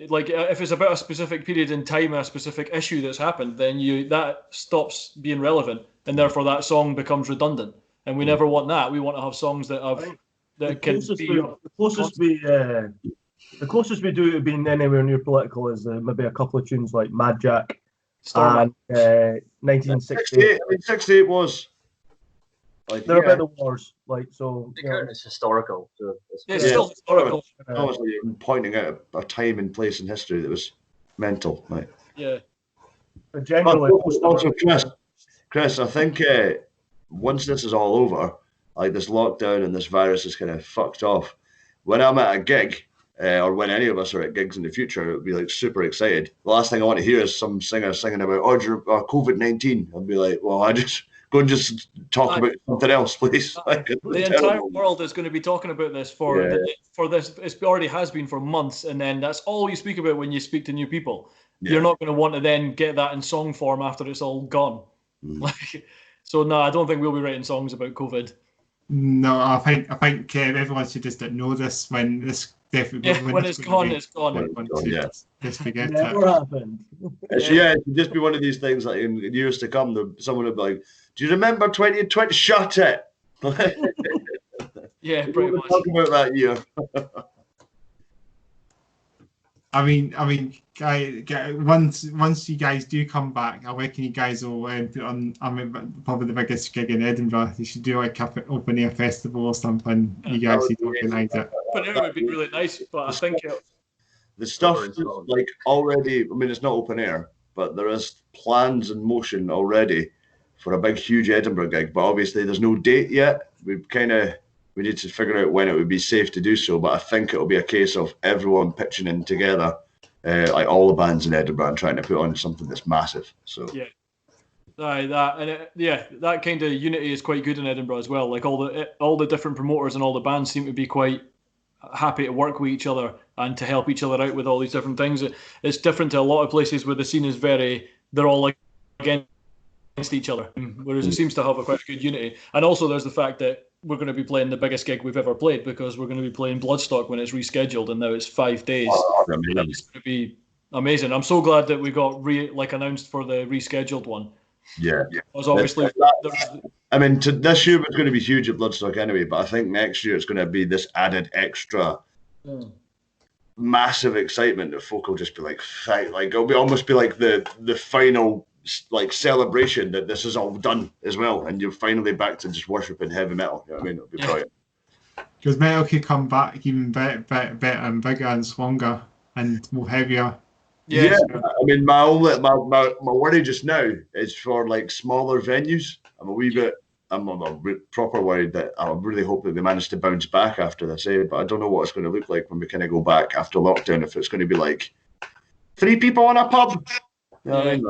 like if it's about a specific period in time, a specific issue that's happened, then that stops being relevant, and therefore that song becomes redundant. And we never want that. We want to have songs that can be the closest we do to being anywhere near political is maybe a couple of tunes like Mad Jack Storm. and 1968. 68 was like they're about the wars, like so. It's historical. So it's still historical. Obviously, you're pointing out a time and place in history that was mental. Like. Yeah. But generally, also, Chris, I think once this is all over, like this lockdown and this virus is kind of fucked off. When I'm at a gig, or when any of us are at gigs in the future, it would be like super excited. The last thing I want to hear is some singer singing about COVID-19. I'd be like, well, I just go and just talk about something else, please. The entire world is going to be talking about this for this. It already has been for months, and then that's all you speak about when you speak to new people. Yeah. You're not going to want to then get that in song form after it's all gone. So no, I don't think we'll be writing songs about COVID. No, I think everyone should just know this when this definitely when it's gone, it's gone. Just forget never happened. It should just be one of these things like in years to come, someone will be like, "Do you remember 2020? Shut it!" Yeah, pretty much. Talk about that year. Once you guys do come back, I reckon you guys will put on. Probably the biggest gig in Edinburgh. You should do like a open air festival or something. You guys should organise it. But it would be really nice. But I think the stuff is like already. I mean, it's not open air, but there is plans in motion already for a big, huge Edinburgh gig. But obviously, there's no date yet. We need to figure out when it would be safe to do so. But I think it'll be a case of everyone pitching in together, like all the bands in Edinburgh, and trying to put on something that's massive. So yeah. That kind of unity is quite good in Edinburgh as well. Like all the different promoters and all the bands seem to be quite happy to work with each other and to help each other out with all these different things. It's different to a lot of places where the scene is they're all like against each other, whereas it seems to have a quite good unity. And also there's the fact that we're going to be playing the biggest gig we've ever played, because we're going to be playing Bloodstock when it's rescheduled, and now it's 5 days. It's going to be amazing. I'm so glad that we got announced for the rescheduled one. Yeah. Because obviously, this year was going to be huge at Bloodstock anyway, but I think next year it's going to be this added extra massive excitement that folk will just be like, it'll almost be like the final like celebration that this is all done as well, and you're finally back to just worshipping heavy metal. You know what I mean? It'll be brilliant. Because metal could come back even better and bigger and stronger and more heavier. Yeah, I mean, my worry just now is for like smaller venues. I'm proper worried that I really hope that they manage to bounce back after this, but I don't know what it's going to look like when we kind of go back after lockdown. If it's going to be like 3 people in a pub, you know what I mean?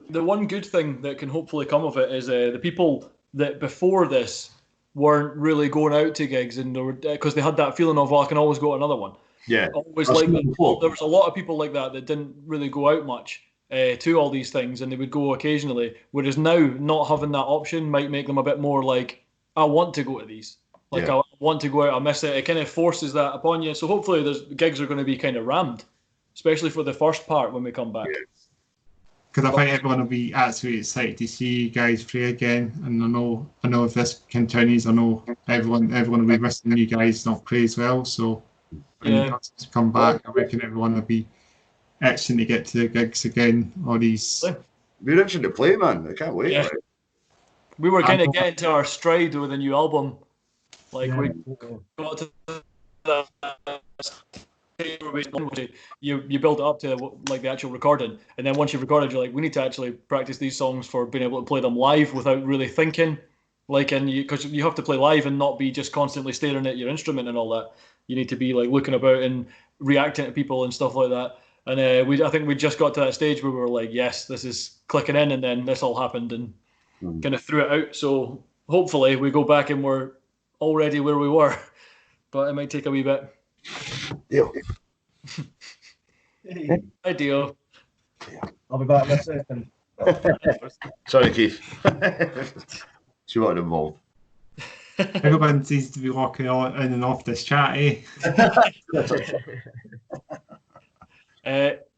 The one good thing that can hopefully come of it is the people that before this weren't really going out to gigs, and because they had that feeling of, I can always go to another one. Yeah, always like that. There was a lot of people like that didn't really go out much to all these things, and they would go occasionally. Whereas now, not having that option might make them a bit more like, I want to go to these. I want to go out. I miss it. It kind of forces that upon you. So hopefully, gigs are going to be kind of rammed, especially for the first part when we come back. Because I think everyone will be absolutely excited to see you guys play again. And I know if this continues, I know everyone will be missing you guys not play as well. So when you come back, I reckon everyone will be itching to get to the gigs again. All these. We're itching to play, man. I can't wait. Yeah. We were kind of getting to our stride with the new album. We got to that. You build it up to like the actual recording, and then once you've recorded, you're like, we need to actually practice these songs for being able to play them live without really thinking, because you have to play live and not be just constantly staring at your instrument and all that. You need to be like looking about and reacting to people and stuff like that. And I think we just got to that stage where we were like, yes, this is clicking in, and then this all happened and kind of threw it out. So hopefully we go back and we're already where we were, but it might take a wee bit. Yeah. Ideal. I'll be back in a second. Sorry, Keith. She wasn't involved. Everyone seems to be walking on in and off this chat,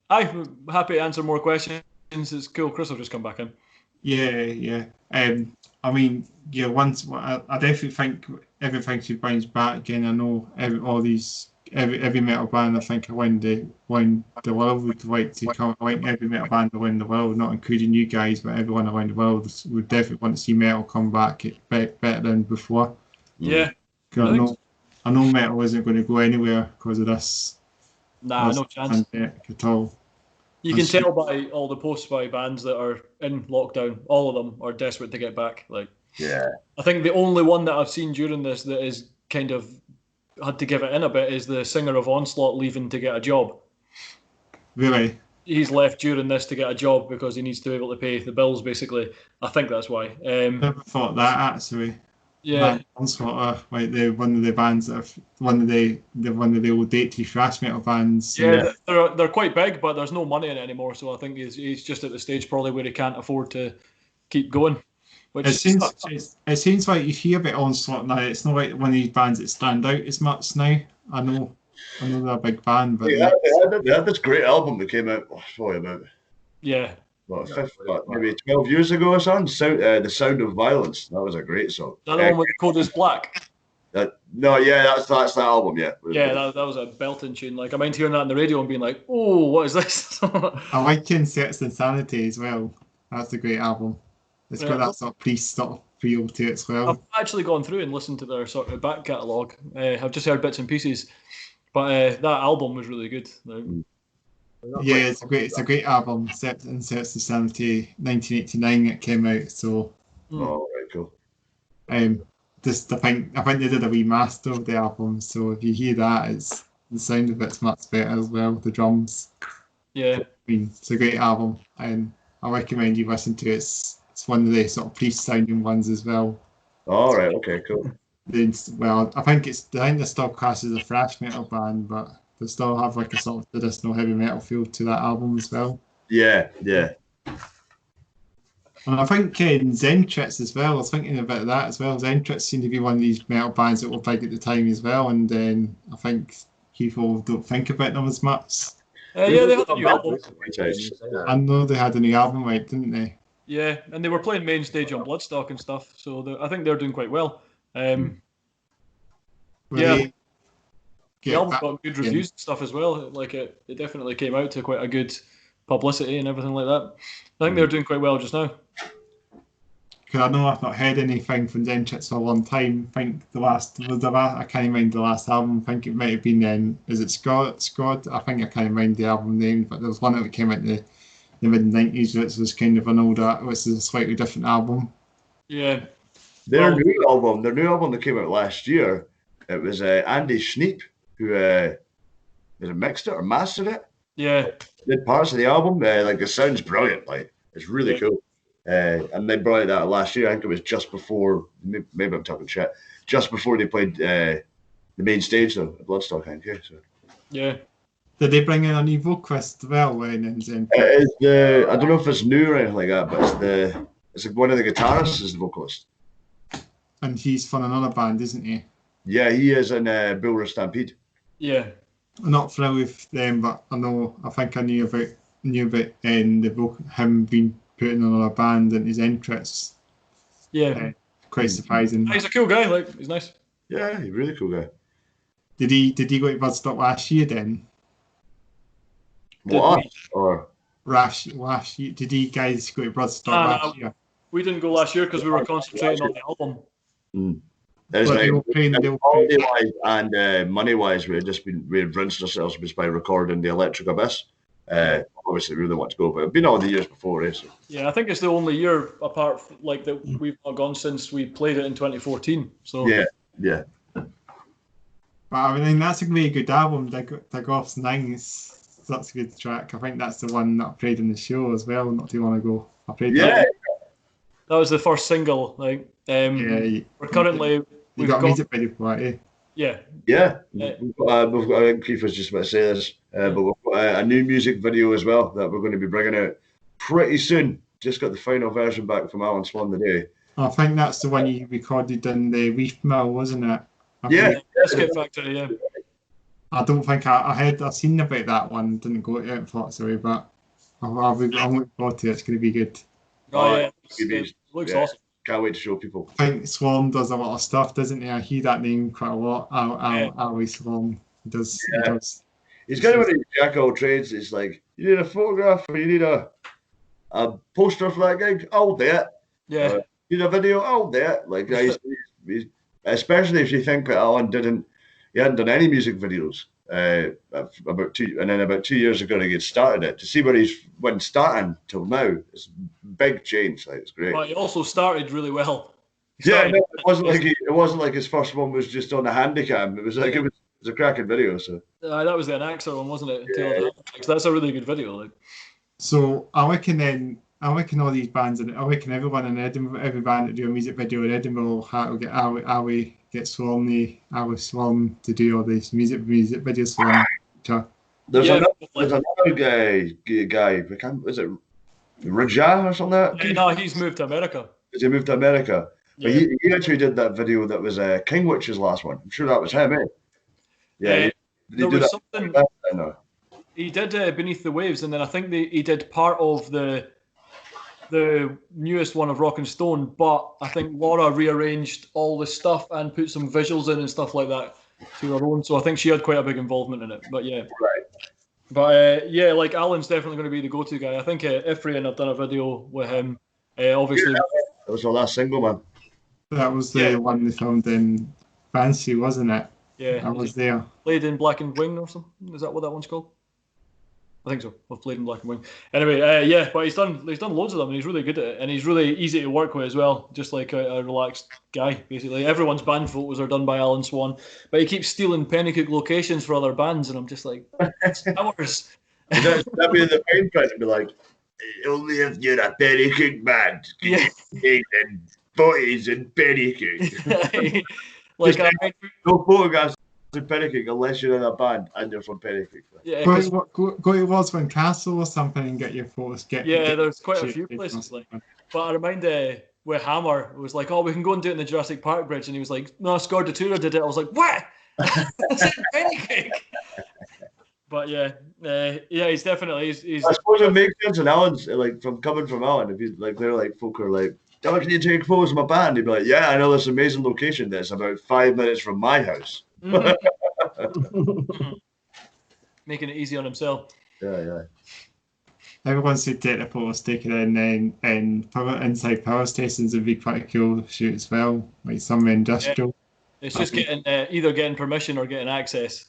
I'm happy to answer more questions. It's cool. Chris will just come back in. Yeah. I mean, I definitely think everything should bounce back again. I know every metal band, I think, when the world would like to come. I think every metal band around the world, not including you guys, but everyone around the world would definitely want to see metal come back better than before. Yeah. I know metal isn't going to go anywhere because of this. Nah, no chance at all. You can tell by all the posts by bands that are in lockdown. All of them are desperate to get back. I think the only one that I've seen during this that is kind of had to give it in a bit is the singer of Onslaught leaving to get a job. Really? He's left during this to get a job because he needs to be able to pay the bills, basically. I think that's why. Never thought that, actually. Yeah. Onslaught, like one of the bands that have, one of the old 80s thrash metal bands. Yeah, they're quite big, but there's no money in it anymore. So I think he's just at the stage probably where he can't afford to keep going. It seems like you hear about Onslaught now. It's not like one of these bands that stand out as much now. I know they're a big band, but they had this great album that came out probably about maybe 12 years ago or something. The Sound of Violence. That was a great song. That one with the Code is Black. No, yeah, that's that album. Yeah. Yeah, that was a belting tune. Like I mind hearing that on the radio and being like, "Oh, what is this?" I like Insects Insanity as well. That's a great album. It's got Yeah. that sort of Priest sort of feel to it as well. I've actually gone through and listened to their sort of back catalogue. I've just heard bits and pieces, but that album was really good. Like, Yeah, it's a great album. Insects Insanity, 1989 it came out. So Oh, right, cool. just I think they did a remaster of the album. So if you hear that, it's the sound of it's much better as well. The drums. yeah, I mean, it's a great album, and I recommend you listen to it. It's one of the sort of Priest sounding ones as well. All right, okay, cool. Well, I think they're still classed as a thrash metal band, but they still have like a sort of traditional heavy metal feel to that album as well. Yeah. And I think Zentrix as well. I was thinking about that as well. Zentrix seemed to be one of these metal bands that were big at the time as well, and then I think people don't think about them as much. yeah, they had a new album. I know they had a new album out, didn't they? Yeah, and they were playing main stage on Bloodstock and stuff, so I think they're doing quite well. Well, Yeah. they The get album back got good in. reviews and stuff as well. Like it definitely came out to quite a good publicity and everything like that. I think they're doing quite well just now. Because I know I've not heard anything from Zentrix for a long time. I think I can't remember the last album. I think it might have been is it Scott? I think I can't remember the album name, but there was one that came out in the mid-90s, which was kind of an older, which is a slightly different album. Yeah. Their new album that came out last year, it was Andy Schneep who mixed it or mastered it. Yeah. Did parts of the album. Like it sounds brilliant. Like it's really cool. And they brought it out last year. I think it was just before. Maybe I'm talking shit. Just before they played the main stage though, at Bloodstock. I think. Yeah. So. Yeah. Did they bring in a new vocalist as well when in Zentrix? I don't know if it's new or anything like that, but it's like one of the guitarists is the vocalist. And he's from another band, isn't he? Yeah, he is in Bull Rush Stampede. Yeah. I'm not familiar with them, but I think I knew about him being put in another band and his entrance. Yeah. Quite surprising. He's a cool guy. Like he's nice. Yeah, he's a really cool guy. Did he go to Bloodstock last year then? What? Or Last year? Did you guys go to Bloodstock last year? We didn't go last year because we were concentrating on the album. There's But quality-wise and money-wise, we had rinsed ourselves just by recording the Electric Abyss. Obviously, we really want to go, but it's been all the years before. So. Yeah, I think it's the only year apart like that we've not gone since we played it in 2014. So Yeah. But I mean, that's a really good album. Dagoff's Nines. That's a good track. I think that's the one that I played in the show as well. Not too long ago. I played that. That was the first single. Like, we're currently You got a music video for it, eh? Yeah. We've got, I think Keith was just about to say this, but we've got a new music video as well that we're going to be bringing out pretty soon. Just got the final version back from Alan Swan today. I think that's the one you recorded in the Reef Mill, wasn't it? Skip Factory, yeah. I don't think I've seen about that one. Didn't go out for it, sorry, but I'm looking forward to it. It's going to be good. It looks awesome. Can't wait to show people. I think Swarm does a lot of stuff, doesn't he? I hear that name quite a lot. Ali Swarm does. Yeah. He does. He's kind of one of the jack of all trades. It's like, you need a photograph or you need a poster for that gig? I'll do it. Yeah. You need a video? I'll do it. Like, especially if you think that Alan he hadn't done any music videos about 2 years ago he had started it. To see where he's went starting till now, it's a big change. Like, it's great. But he also started really well. It wasn't like his first one was just on a handicam. It was like it was a cracking video. So that was the Anaxa one, wasn't it? Yeah. That's a really good video. Like. So I reckon all these bands, and I reckon everyone in Edinburgh, every band that do a music video in Edinburgh will get Ali Swarm to do all these music videos for them. there's another guy. Is it Raja or something like that? No, he's moved to America. He moved to America. But he actually did that video that was King Witch's last one. I'm sure that was him, eh? Yeah. There was something. He did Beneath the Waves, and then I think he did part of the the newest one of Rock and Stone, but I think Laura rearranged all the stuff and put some visuals in and stuff like that to her own. So I think she had quite a big involvement in it. But yeah. Right. But yeah, like Alan's definitely going to be the go-to guy. I think Ifrian have done a video with him. Obviously, that was our last single, man. That was the one they filmed in Fancy, wasn't it? Yeah, I was there. Played in Black and Wing or something. Is that what that one's called? I think so. We've played in Black and Wing. Anyway, yeah, but he's done loads of them, and he's really good at it, and he's really easy to work with as well. Just like a relaxed guy, basically. Everyone's band photos are done by Alan Swan, but he keeps stealing Pennycook locations for other bands, and I'm just like, it's ours. That'd be the main press and be like, only if you're a Pennycook band, Yeah. and photos in Pennycook. Like, No photographs in Pennycook unless you're in a band and you're from Pennycook. yeah, Go 'cause- to Wasburn Castle or something and get your photos. there's quite a few places like. But I remind with Hammer, it was like, oh, we can go and do it in the Jurassic Park bridge, and he was like, no, Scordatura did it. I was like, what? That's in Pennycook. But yeah, he's definitely he's. I suppose it makes sense in Alan's like coming from Alan. If he's like they're like folk are like, oh, can you take photos of my band? He'd be like, yeah, I know this amazing location that's about 5 minutes from my house. Making it easy on himself. Yeah. Everyone should take the photos taken in inside power stations would be quite a cool shoot as well, like somewhere industrial. It's just getting either getting permission or getting access.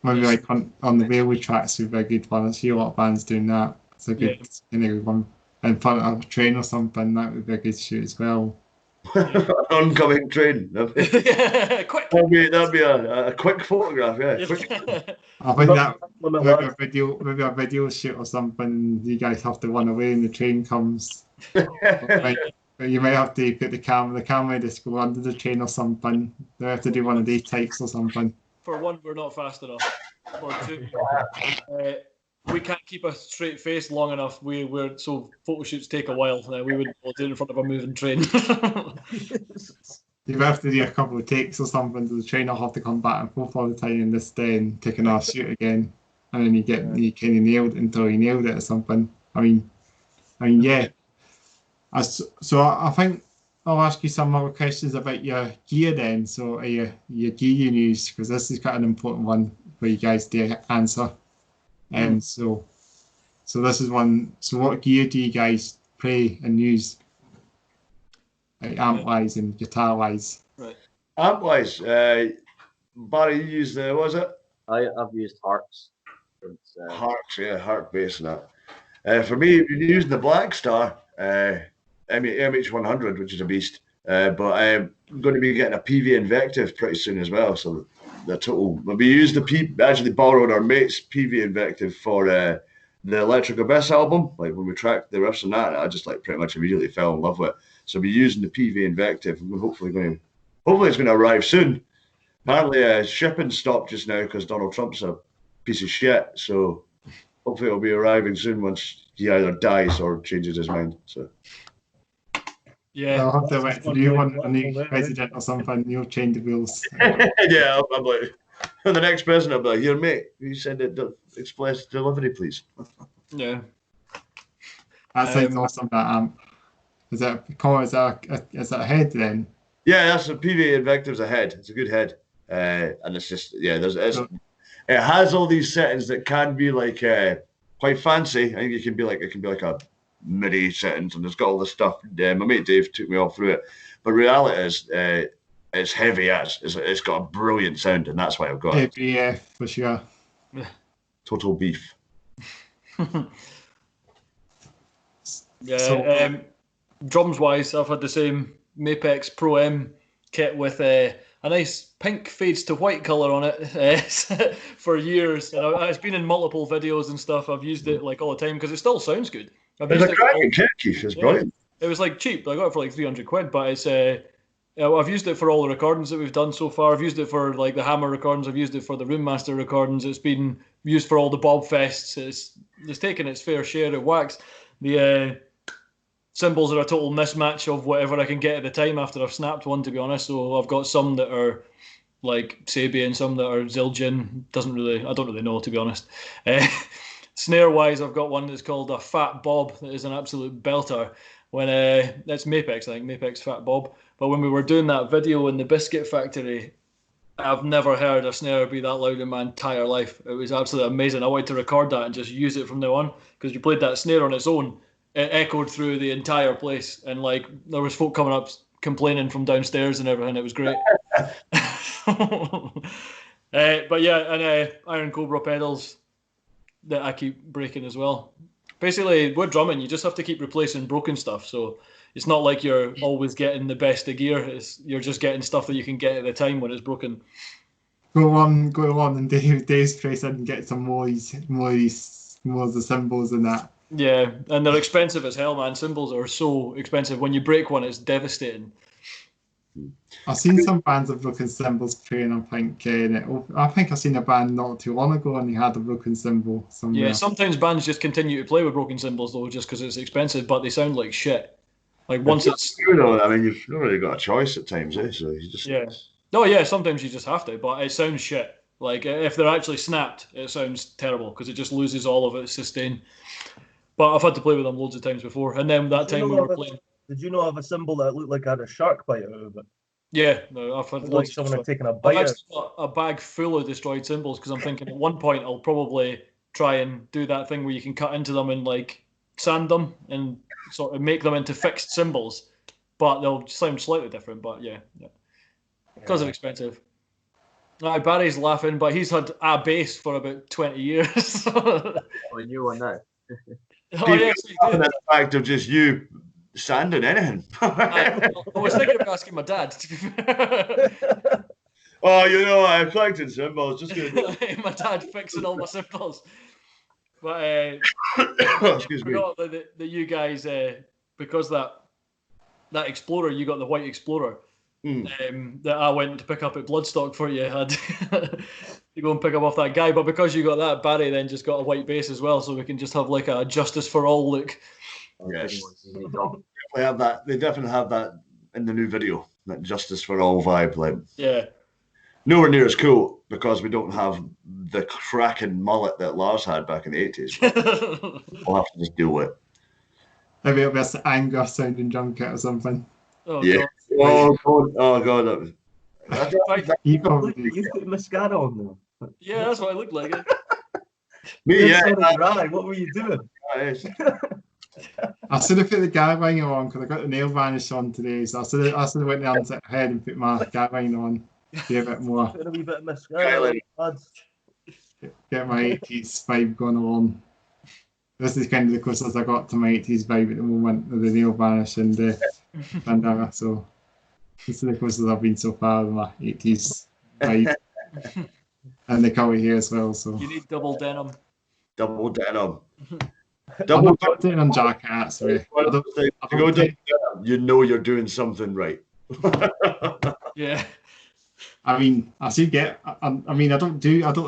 Maybe like on the railway tracks would be a good one. I see a lot of bands doing that. It's a good one. In front of a train or something, that would be a good shoot as well. An oncoming train. Quick. That'd be a quick photograph, yeah. Quick. I think that maybe a video shoot or something. You guys have to run away and the train comes. You might have to put the camera just go under the train or something. They have to do one of these types or something. For one, we're not fast enough. For two, we can't keep a straight face long enough. So photo shoots take a while. We wouldn't do it in front of a moving train. You have to do a couple of takes or something. So the train will have to come back and forth all the time and this day and take another shoot again. And then you kind of nailed it until you nailed it or something. I mean, yeah. So I think I'll ask you some more questions about your gear then. So your gear you use, because this is quite an important one for you guys to answer. So this is one. So what gear do you guys play and use, like amp wise and guitar wise? Right. Amp wise, Barry, you used what was it? I've used Harps. Harps, yeah, Harp bass and that. For me, we're using the Black Star. MH100, which is a beast, but I'm going to be getting a PV Invective pretty soon as well. So the total, we used actually borrowed our mate's PV Invective for the Electric Abyss album. Like when we tracked the riffs and that, I just like pretty much immediately fell in love with it. So we're using the PV Invective. Hopefully it's going to arrive soon. Apparently, shipping stopped just now because Donald Trump's a piece of shit. So hopefully it'll be arriving soon once he either dies or changes his mind. So. Yeah, I'll have to wait for you one, a new president or something. You'll change the wheels. Yeah, I'm like, the next president, I'll be like, here, mate, you send it express delivery, please. Yeah. That sounds awesome, that amp. Is that a head then? Yeah, that's a PV Invective's a head. It's a good head. And it's just, yeah, it has all these settings that can be like quite fancy. I think it can be like a MIDI settings, and it's got all this stuff. My mate Dave took me all through it, but reality is it's heavy as it's got a brilliant sound, and that's why I've got it. Yeah, for sure. Total beef. Yeah. Drums wise, I've had the same Mapex Pro M kit with a nice pink fades to white color on it for years, and it's been in multiple videos and stuff. I've used it like all the time because it still sounds good. It's a cracking kit, Keith. It's brilliant. It was like cheap. I got it for like £300, but it's I've used it for all the recordings that we've done so far. I've used it for like the Hammer recordings. I've used it for the Roommaster recordings. It's been used for all the Bob Fests. It's taken its fair share of whacks. The cymbals are a total mismatch of whatever I can get at the time after I've snapped one, to be honest. So I've got some that are like Sabian, some that are Zildjian. I don't really know, to be honest. Snare-wise, I've got one that's called a Fat Bob that is an absolute belter. When that's Mapex, I think, Mapex Fat Bob. But when we were doing that video in the Biscuit Factory, I've never heard a snare be that loud in my entire life. It was absolutely amazing. I wanted to record that and just use it from now on, because you played that snare on its own. It echoed through the entire place, and like there was folk coming up complaining from downstairs and everything. It was great. But yeah, and Iron Cobra pedals that I keep breaking as well. Basically, with drumming, you just have to keep replacing broken stuff. So it's not like you're always getting the best of gear. You're just getting stuff that you can get at the time when it's broken. Go on, and Dave's place and get some more of the cymbals and that. Yeah, and they're expensive as hell, man. Cymbals are so expensive. When you break one, it's devastating. I've seen some bands of broken cymbals playing. I think I've seen a band not too long ago and they had a broken cymbal somewhere. Yeah, sometimes bands just continue to play with broken cymbals though, just because it's expensive, but they sound like shit. Like once it's, you know, I mean, you've not really got a choice at times, eh? So you just Oh yeah, sometimes you just have to, but it sounds shit. Like if they're actually snapped, it sounds terrible because it just loses all of its sustain. But I've had to play with them loads of times before, and then that time we were playing. Did you not have a cymbal that looked like it had a shark bite out of it? Yeah, no, I've had Like someone had taken a I've bite out. actually got a bag full of destroyed cymbals because I'm thinking at one point I'll probably try and do that thing where you can cut into them and like sand them and sort of make them into fixed cymbals, but they'll sound slightly different. But yeah. Because of expensive. Barry's laughing, but he's had a bass for about 20 years. Oh, a new one now. Oh yes, he did. the fact of just you sanding anything. I was thinking of asking my dad. Oh, you know, I collected cymbals. Just gonna My dad fixing all my cymbals. But excuse me. that you guys, because that Explorer, you got the white Explorer that I went to pick up at Bloodstock for you. Had to go and pick up off that guy, but because you got that, Barry then just got a white bass as well, so we can just have like a Justice for All look. Yes, they definitely have that in the new video. That Justice for All vibe, like nowhere near as cool because we don't have the cracking mullet that Lars had back in the 80s. We'll have to just deal with it. Maybe it'll be an anger sounding drum kit or something. Oh, yeah. God. Oh god, that was. You probably You put mascara on though. Yeah, that's what I looked like. Me, yeah. Right. What were you doing? I should have put the guy ringer on because I got the nail varnish on today, so I should have went down to head and put my guy ringer on. Be a bit more. Put a wee bit of mascara. Get my 80s vibe going on. This is kind of the closest I got to my 80s vibe at the moment with the nail varnish and the bandana. So this is the closest I've been so far with my 80s vibe. And the colour here as well. So You need double denim. Double denim. I'm not denim jacket actually. You know you're doing something right. Yeah. I mean, I do get. I mean, I don't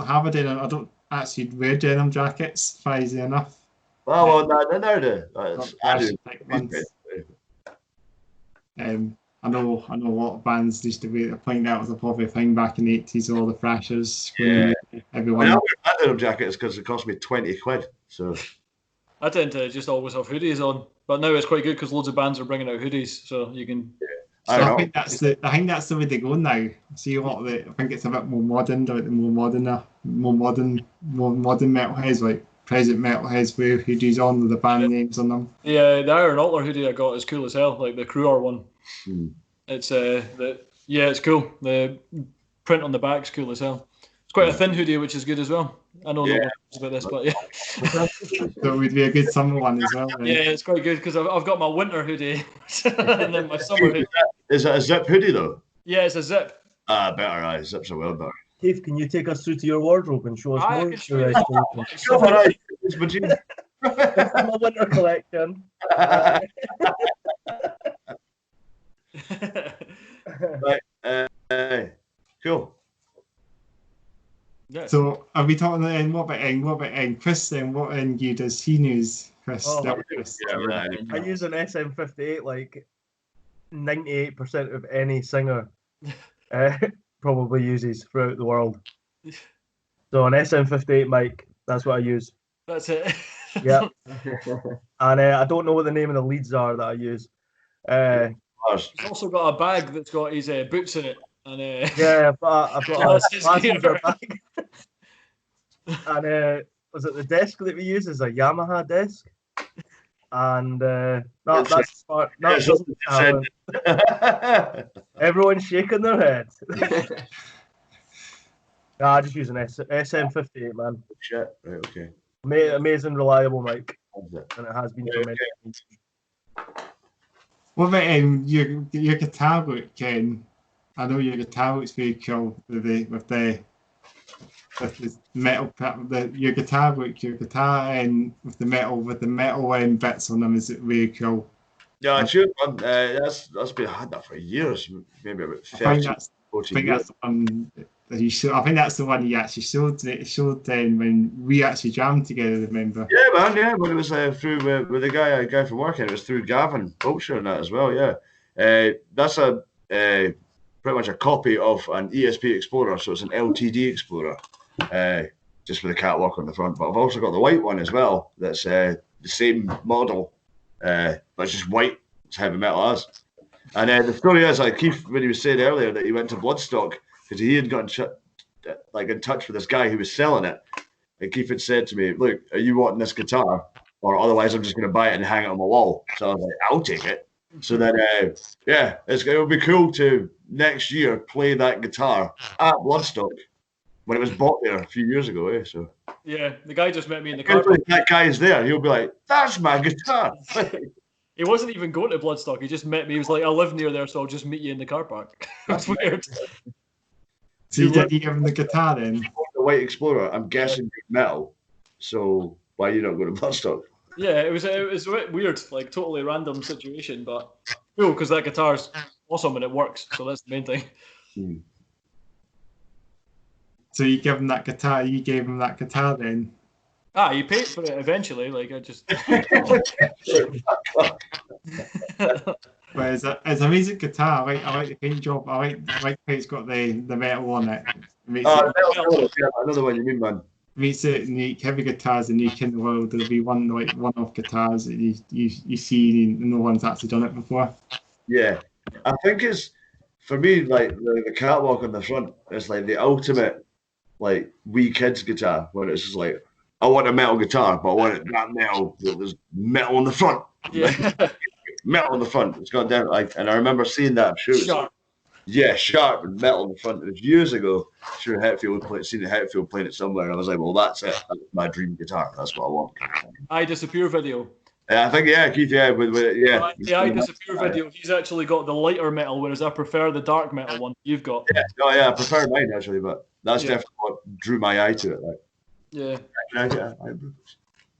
have a denim. I don't actually wear denim jackets. Easy enough. Oh, no. I know a lot of bands used to be point out as a popular thing back in the 80s. All the thrashers. Yeah. Everyone. I wear my denim jackets because it cost me 20 quid. So. I tend to just always have hoodies on, but now it's quite good because loads of bands are bringing out hoodies, so you can. So I think that's the way they go now. I see a lot of it. I think it's a bit more modern, like the more modern metalheads, like present metalheads wear hoodies on with the band names on them. Yeah, the Iron Altar hoodie I got is cool as hell, like the Cruer one. It's it's cool. The print on the back's cool as hell. It's quite a thin hoodie, which is good as well. I know no one knows about this, but yeah. So it would be a good summer one as well. Then. Yeah, it's quite good because I've got my winter hoodie and then my summer hoodie. Is that a zip hoodie though? Yeah, it's a zip. Better. Zips are well better. Keith, can you take us through to your wardrobe and show us more? My winter collection. Right. Cool. Yeah. So are we talking then? What about Chris? Then what gear does he use? Chris. I use an SM58 like 98% of any singer probably uses throughout the world. So an SM58 mic, that's what I use. That's it. Yeah. And I don't know what the name of the leads are that I use. He's also got a bag that's got his boots in it. And yeah, I've got a Glasses passenger gear. bag. And was it the desk that we use is a Yamaha desk? And that's smart. That Yes, doesn't happen. 100%. Everyone's shaking their head. I just use an SM58, man. Shit. Right, okay. Amazing, reliable mic, That's it. and it has been for many years. What about your guitar look, Ken? I know your guitar looks very cool with the metal. Your guitar look, your guitar and with the metal bits on them is very cool. Yeah, sure, man. That's been, I had that for years, maybe about 13, 14 years. That's the one that you showed. I think that's the one you actually showed when we actually jammed together. Remember? Yeah, man. Yeah, when it was through with a guy from work, and it was through Gavin Wiltshire and that as well. Yeah, that's pretty much a copy of an ESP Explorer, so it's an LTD Explorer, just with a catwalk on the front. But I've also got the white one as well. That's the same model, but it's just white. It's heavy metal as. And the story is, like Keith, when he was saying earlier that he went to Bloodstock because he had gotten in touch with this guy who was selling it. And Keith had said to me, "Look, are you wanting this guitar? Or otherwise I'm just going to buy it and hang it on my wall." So I was like, "I'll take it." So then, it'll be cool to next year play that guitar at Bloodstock when it was bought there a few years ago. So yeah, the guy just met me in the car park. if that guy is there, he'll be like, "That's my guitar." He wasn't even going to Bloodstock. He just met me. He was like, "I live near there, so I'll just meet you in the car park." That's weird. So you give him the guitar then? The White Explorer, I'm guessing you're metal. So why are you not going to Bloodstock? Yeah, it was a bit weird, like totally random situation, but cool because that guitar's awesome and it works. So that's the main thing. So you give him that guitar. You gave him that guitar then? He paid for it eventually. Like I just. But it's a music guitar. I like the paint job. I like how it's got the metal on it. Another one you mean, man. Makes it unique. Heavy guitars are unique in the world. There'll be one-off guitars that you see and no one's actually done it before. Yeah, I think it's for me like the catwalk on the front is like the ultimate like wee kids guitar when it's just like I want a metal guitar, but I want it that metal. There's metal on the front. Yeah. Metal on the front. It's got down like, and I remember seeing that shoot. Sharp. Yeah, sharp and metal on the front. It was years ago. Sure, seen the Hetfield playing it somewhere, and I was like, well, that's it. That's my dream guitar. That's what I want. I Disappear video. I think Keith, The I Disappear video. He's actually got the lighter metal, whereas I prefer the dark metal one you've got. I prefer mine actually, but that's definitely what drew my eye to it. Like, yeah. Can I get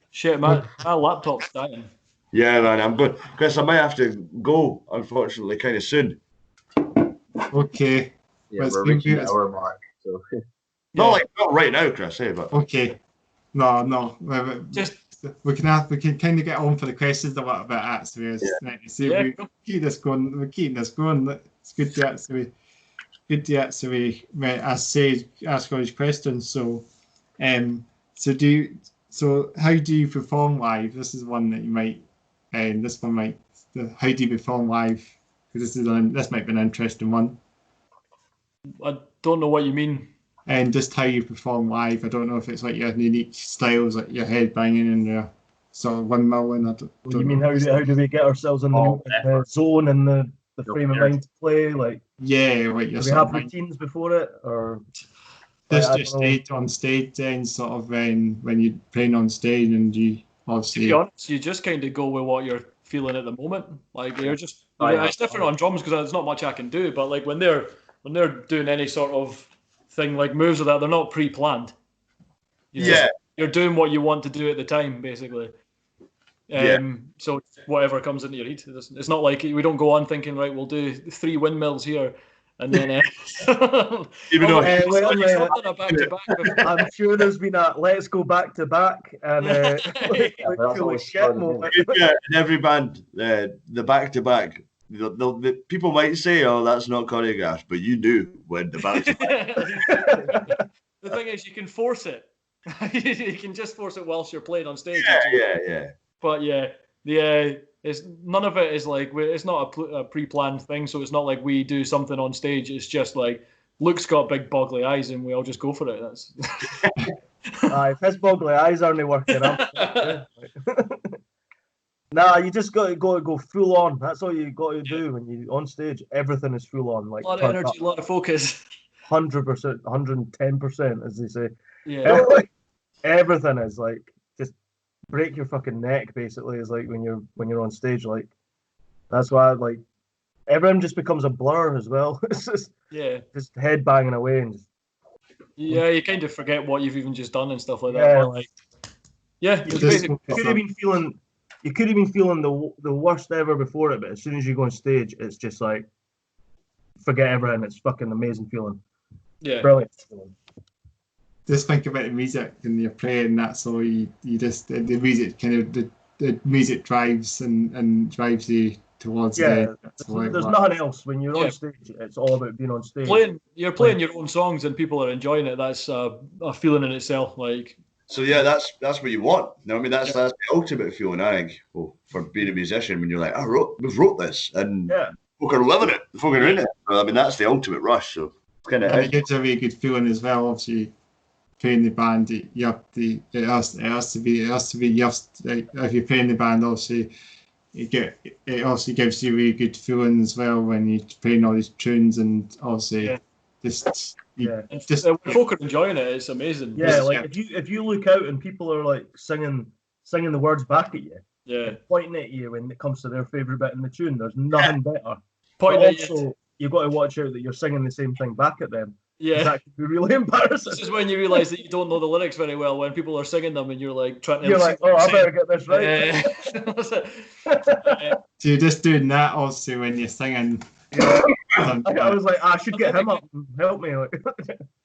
Shit, my laptop's dying. Yeah, man, I'm good. Chris, I might have to go, unfortunately, kind of soon. Okay. Yeah, we're reaching the hour mark. So. Not right now, Chris, but okay. No. Just we can kind of get on for the questions a little bit actually. We keep this going. We're keeping this going. It's good to actually ask all these questions. So how do you perform live? This is one that you might. How do you perform live? Because this might be an interesting one. I don't know what you mean. And just how you perform live. I don't know if it's like your unique styles, like your head banging and your sort of windmill. And you mean how do we get ourselves in the zone and the frame of mind to play? Like like do we have routines before it, or just stage on stage? Then sort of when you're playing on stage and you obviously. To be honest, you just kind of go with what you're feeling at the moment. Like you're just. It's different on drums because there's not much I can do. But like when they're doing any sort of thing like moves or that, they're not pre-planned. You're doing what you want to do at the time, basically. So whatever comes into your head. It's not like we don't go on thinking, right, we'll do 3 windmills here, and then even though I'm sure there's been a let's go back to back and shit moment. In every band, the back to back. The people might say, "Oh, that's not choreographed," but you knew when the back. The thing is, you can force it. You can just force it whilst you're playing on stage. Yeah. But it's none of it is like it's not a pre-planned thing. So it's not like we do something on stage. It's just like Luke's got big boggly eyes, and we all just go for it. That's. If his boggly eyes aren't working, nah, you just got to go full on. That's all you got to do when you on stage. Everything is full on, like a lot of energy, a lot of focus. 100%, 110%, as they say. Yeah. Everything is like just break your fucking neck. Basically, is like when you're on stage. Like that's why like everything just becomes a blur as well. It's just head banging away and just. Yeah, you kind of forget what you've even just done and stuff like that. Yeah, but, like you could have been feeling the worst ever before it, but as soon as you go on stage, it's just like forget everything. It's fucking amazing feeling. Yeah, brilliant feeling. Just think about the music and you're playing. That's all you just the music kind of the music drives and drives you towards there's like nothing else when you're on stage. It's all about being on stage. You're playing your own songs and people are enjoying it. That's a feeling in itself. Like so, yeah, that's what you want. No, I mean that's the ultimate feeling. I think for being a musician when you're like, we've wrote this and folk are living it, folk are in it. I mean that's the ultimate rush. So it's kind of it gives a really good feeling as well. Obviously, playing the band, it has to be like, if you're playing the band, obviously. It also gives you a really good feeling as well when you're playing all these tunes and obviously when folk are enjoying it, it's amazing. Yeah, like if you look out and people are like singing the words back at you, pointing at you when it comes to their favourite bit in the tune, there's nothing better. But also, you've got to watch out that you're singing the same thing back at them. Yeah, that could be really embarrassing. This is when you realise that you don't know the lyrics very well when people are singing them and you're like trying to. You're like, I better get this right. So you're just doing that also when you're singing. I was like, I should get him up and help me.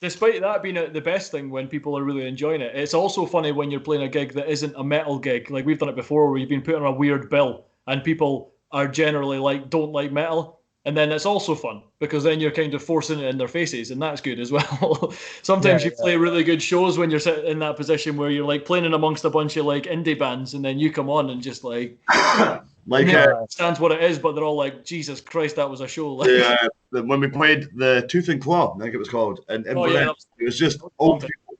Despite that being the best thing when people are really enjoying it, it's also funny when you're playing a gig that isn't a metal gig. Like we've done it before, where you've been put on a weird bill and people are generally like don't like metal. And then it's also fun because then you're kind of forcing it in their faces, and that's good as well. Sometimes you play really good shows when you're sitting in that position where you're like playing in amongst a bunch of like indie bands, and then you come on and just like stands what it is, but they're all like, Jesus Christ, that was a show. Like, when we played the Tooth and Claw, I think it was called, in Berlin, it was just old people,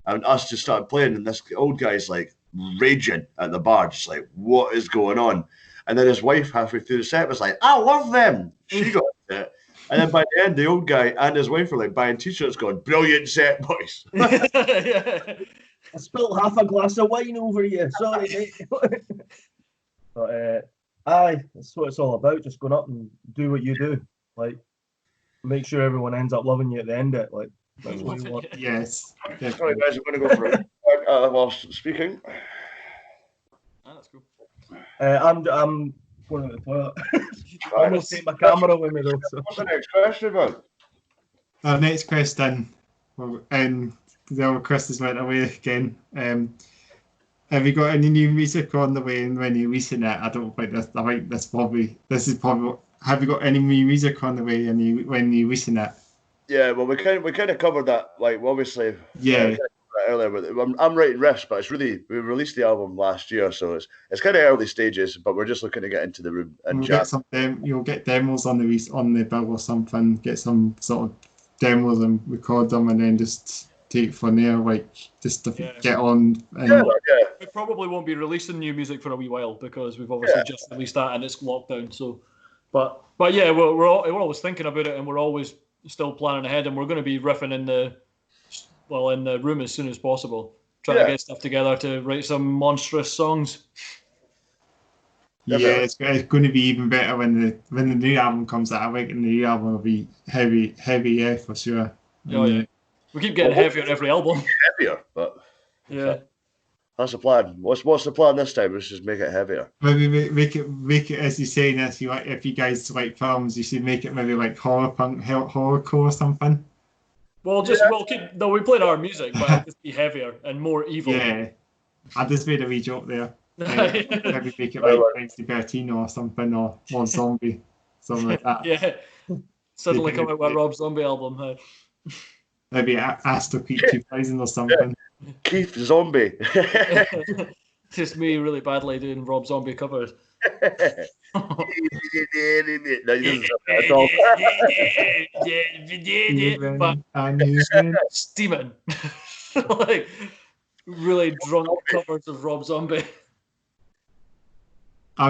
and us just started playing, and this old guy's like raging at the bar, just like, what is going on? And then his wife, halfway through the set, was like, I love them. She got it. And then by the end, the old guy and his wife were like buying T-shirts going, brilliant set, boys. I spilled half a glass of wine over you. Sorry, mate. But, that's what it's all about. Just going up and do what you do. Like, make sure everyone ends up loving you at the end of it. Like, that's what you want. Yes. Sorry, guys, I'm going to go for it whilst speaking. That's cool. I'm going to the toilet. I'm going to take my camera with me though. So. What's the next question about? Our next question, the old Chris has went away again. Have you got any new music on the way? And when you're releasing it, I think this is probably. Have you got any new music on the way? And when you're releasing it? Yeah, well, we kind of covered that. Like, obviously, earlier, but I'm writing riffs, but we released the album last year, so it's kind of early stages, but we're just looking to get into the room and chat. You'll get demos on the bill or something, get some sort of demos and record them, and then just take it from there, like just to get on. And we probably won't be releasing new music for a wee while because we've obviously just released that and it's lockdown. So, but yeah, we're always thinking about it, and we're always still planning ahead, and we're going to be riffing in the room as soon as possible, trying to get stuff together to write some monstrous songs. Yeah, it's going to be even better when the new album comes out. I think the new album will be heavy, for sure. We keep getting heavier every album. Heavier, but that's the plan. What's the plan this time? Let's just make it heavier. Maybe make it as you say. If you guys like films, you should make it maybe like horrorcore or something. We played our music, but it'll just be heavier and more evil. Yeah, I just made a wee joke there. Maybe make it like 2013 or something, or Zombie, something like that. Yeah, suddenly come out with a Rob Zombie album. maybe Astro Creek 2000 or something. Keith Zombie. Just me really badly doing Rob Zombie covers. No, he doesn't say that at all. Steaming. Like really drunk covers of Rob Zombie. I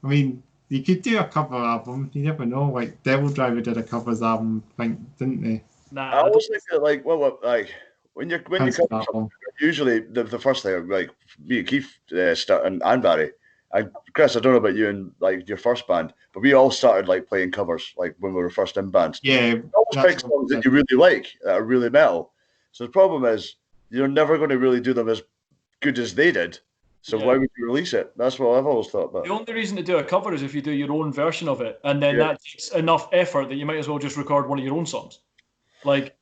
mean, you could do a cover album. You never know. Like Devil Driver did a covers album, didn't they? Nah, I always think that, like, when you cover Concept something, album. usually the first thing, like me and Keith and Barry, and Chris, I don't know about you and like your first band, but we all started like playing covers, like when we were first in bands. Yeah, Always pick songs that you really like, that are really metal. So the problem is you're never going to really do them as good as they did. So why would you release it? That's what I've always thought about. The only reason to do a cover is if you do your own version of it, and then that takes enough effort that you might as well just record one of your own songs. Like,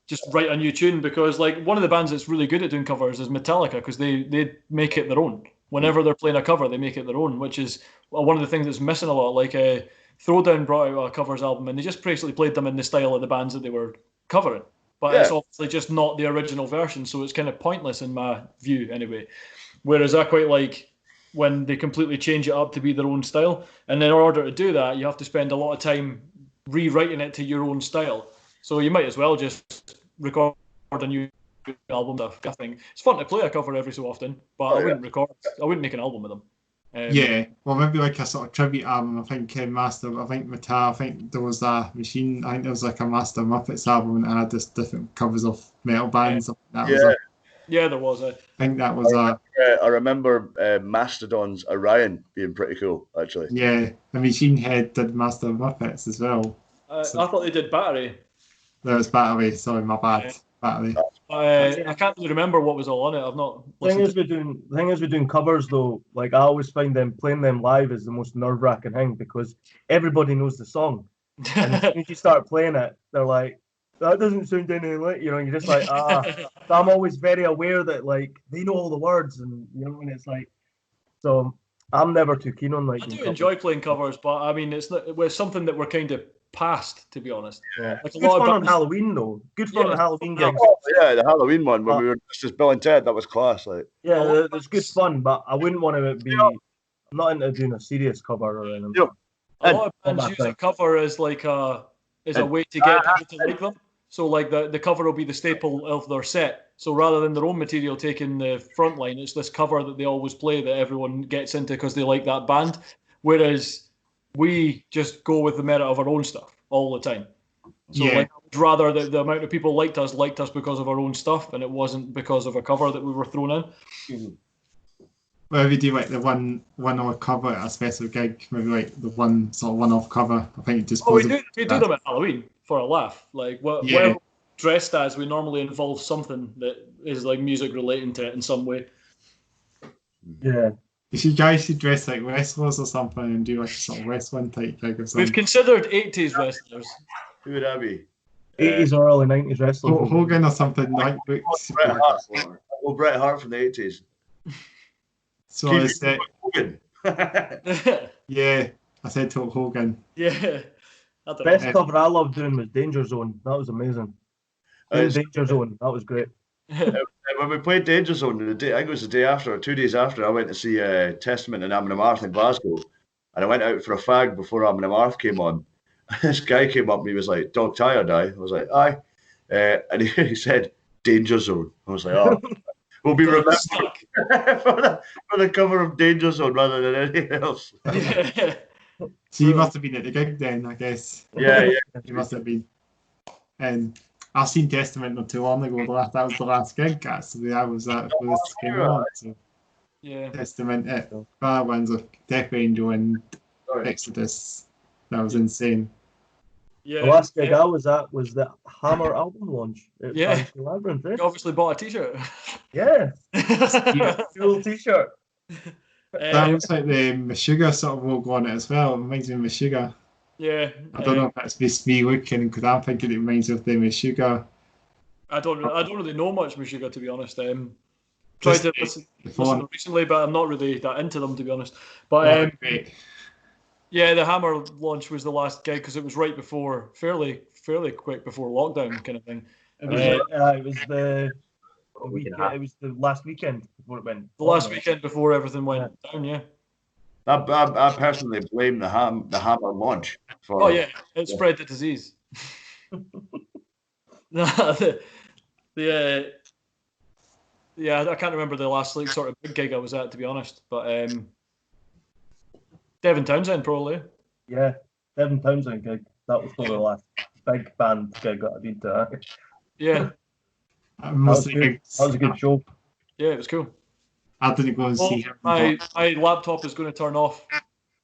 just write a new tune, because like one of the bands that's really good at doing covers is Metallica, because they make it their own. Whenever they're playing a cover, they make it their own, which is one of the things that's missing a lot. Like Throwdown brought out a covers album, and they just basically played them in the style of the bands that they were covering. But it's obviously just not the original version, so it's kind of pointless in my view anyway. Whereas I quite like when they completely change it up to be their own style. And in order to do that, you have to spend a lot of time rewriting it to your own style. So you might as well just record a new album. I think it's fun to play a cover every so often, but I wouldn't make an album with them. Well, maybe like a sort of tribute album. I think Metal. I think there was a Machine. I think there was like a Master Muppets album, and I had just different covers of metal bands. Yeah, there was. I think that was I remember Mastodon's Orion being pretty cool, actually. Yeah, the Machine Head did Master Muppets as well. I thought they did Battery. There was Battery. Sorry, my bad. Battery. I can't really remember what was all on it. I've not. The thing is, we're doing covers though. Like I always find them playing them live is the most nerve-wracking thing, because everybody knows the song, and as soon as you start playing it, they're like, "That doesn't sound anything like," you're just like, I'm always very aware that like they know all the words, and and it's like, so I'm never too keen on like. I do enjoy playing covers, but I mean, it's something that we're kind of past, to be honest. Yeah. Like good fun on Halloween though. Good fun on Halloween gigs. Oh, yeah, the Halloween one when we were just Bill and Ted, that was class. Like. Yeah, it's good fun, but I wouldn't want to be. I'm not into doing a serious cover or anything. A lot of bands use a cover as like a way to get people to like them. So like the cover will be the staple of their set. So rather than their own material taking the front line, it's this cover that they always play that everyone gets into because they like that band. Whereas we just go with the merit of our own stuff all the time. So like, I would rather that the amount of people liked us because of our own stuff, and it wasn't because of a cover that we were thrown in. Mm-hmm. Well, we do like the one-off cover at a special gig, maybe like the one-off cover. I think it just. We do them at Halloween for a laugh. Like whatever dressed as, we normally involve something that is like music relating to it in some way. Yeah. You guys should dress like wrestlers or something and do like a sort of wrestling type gig or something. We've considered 80s wrestlers. Who would that be? 80s or early 90s wrestlers. Hogan or something like Bret Hart. Well, Bret Hart from the 80s. So I said Hogan. Yeah, I said Hulk Hogan. Yeah. Best cover I loved doing was Danger Zone. That was amazing. Danger Zone, that was great. When we played Danger Zone, I think it was the day after, or 2 days after, I went to see Testament and Amon Amarth in Glasgow, and I went out for a fag before Amon Amarth came on. This guy came up and he was like, "Dog tired, aye?" I was like, "Aye," and he said, "Danger Zone." I was like, "Oh, we'll be remembered for the cover of Danger Zone rather than anything else." So you must have been at the gig then, I guess. Yeah. You must have been. And I've seen Testament not too long ago. That was the last gig, actually. I was at this came on. So. Yeah. Testament, ones of Death Angel and Exodus. That was insane. Yeah. The last gig I was at was the Hammer album launch. Yeah. Labyrinth, You obviously bought a t-shirt. Yeah. Cool t-shirt. That looks like the Meshuggah sort of logo on it as well. It reminds me of Meshuggah. Yeah. I don't know if that's just me looking, because I'm thinking it reminds me of the Meshuggah. I don't really know much Meshuggah, to be honest. Tried to listen to them recently, but I'm not really that into them, to be honest. But yeah, the Hammer launch was the last gig because it was right before, fairly quick before lockdown kind of thing. It was the week and a weekend. half. It was the last weekend before it went. The last weekend before everything went down, yeah. I personally blame the hammer launch for. Oh yeah, it spread the disease. Yeah, I can't remember the last like sort of big gig I was at, to be honest. But Devin Townsend probably. Yeah, Devin Townsend gig. That was probably the last big band gig that I've been to. Yeah, That was good. That was a good show. yeah, it was cool. I didn't go and Oh, see him. my laptop is going to turn off.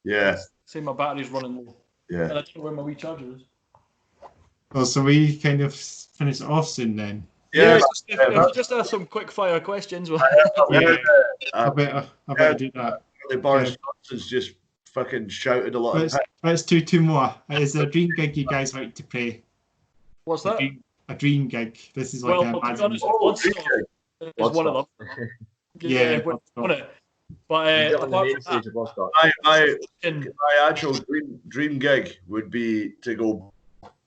Yeah, Say my battery's running low. And I yeah. don't know where my wee charger is. Oh, so we kind of finish it off soon then. Yeah, Yeah, if you just ask some quick fire questions. Yeah, I better do that. Boris Johnson's just fucking shouted a lot of. Let's do two more. Is there a dream gig you guys like to play? What's that? A dream gig. This is like Well, to be honest, Bloodstock is one of them. Yeah, won it. But apart from that, My actual dream gig would be to go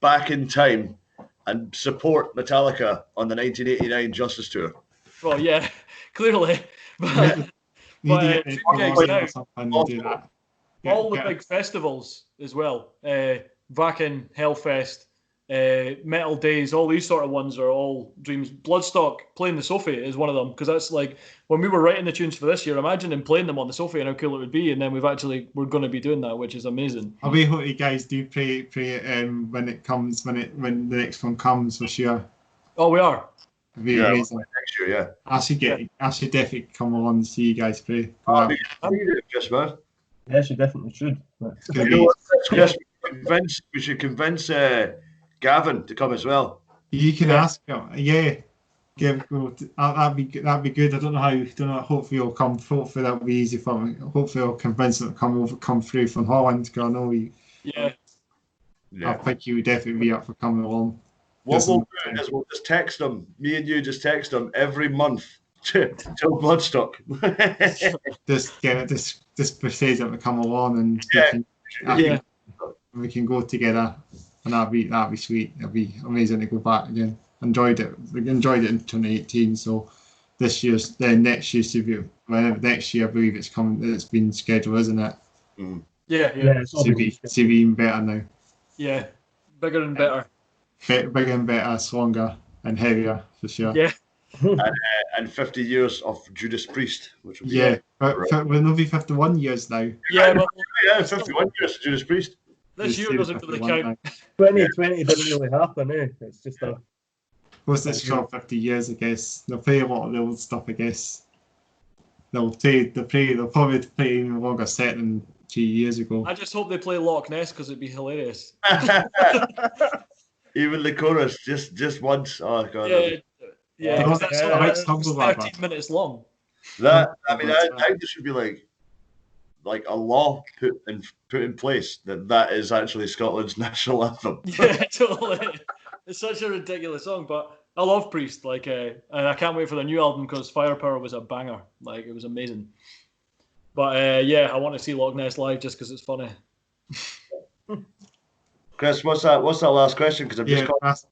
back in time and support Metallica on the 1989 Justice Tour. well, yeah, clearly. But, Need to get dream it gigs going now, or something and do that. all the big festivals as well. Vakin, Hellfest, Metal Days, all these sort of ones are all dreams. Bloodstock playing the Sophie is one of them, because that's like when we were writing the tunes for this year, imagining playing them on the Sophie and how cool it would be, and then we're going to be doing that, which is amazing. I really hope you guys do play it when the next one comes for sure. Oh, we are. It'd be amazing. Next year, yeah. I should definitely come along and see you guys play. Just man. Yes, you definitely should. It's gonna You know be, what? We should convince Gavin to come as well. you can ask him. Yeah. That'd be good. I don't know. Hopefully he'll come. Hopefully that'll be easy for me. Hopefully I'll convince him to come through from Holland. Because I know I think he would definitely be up for coming along. What we'll do is we'll just text him. Me and you just text him every month till Bloodstock. Just persuade him to come along, and we can go together, and that'd be sweet. It'd be amazing to go back again. Enjoyed it. We enjoyed it in 2018. So next year's review. Whenever next year, I believe it's coming. It's been scheduled, isn't it? Mm. Yeah. It's even better now. Yeah, bigger and better. Bigger and better, stronger and heavier for sure. Yeah. And 50 years of Judas Priest, which will be We'll be 51 years now. Yeah, but 51 years of Judas Priest. this year doesn't really count. 2020 didn't really happen, eh? It's just a. What's this for 50 years, I guess? They'll play a lot of the old stuff, I guess. They'll probably play even longer set than 2 years ago. I just hope they play Loch Ness, because it'd be hilarious. Even the chorus, just once. Oh god. Yeah, because that's It's 13 minutes long. I think there should be like a law put in place that is actually Scotland's national anthem. Yeah, totally. It's such a ridiculous song, but I love Priest. And I can't wait for the new album, because Firepower was a banger. Like, it was amazing. But I want to see Loch Ness live just because it's funny. Chris, what's that last question? Because I'm just last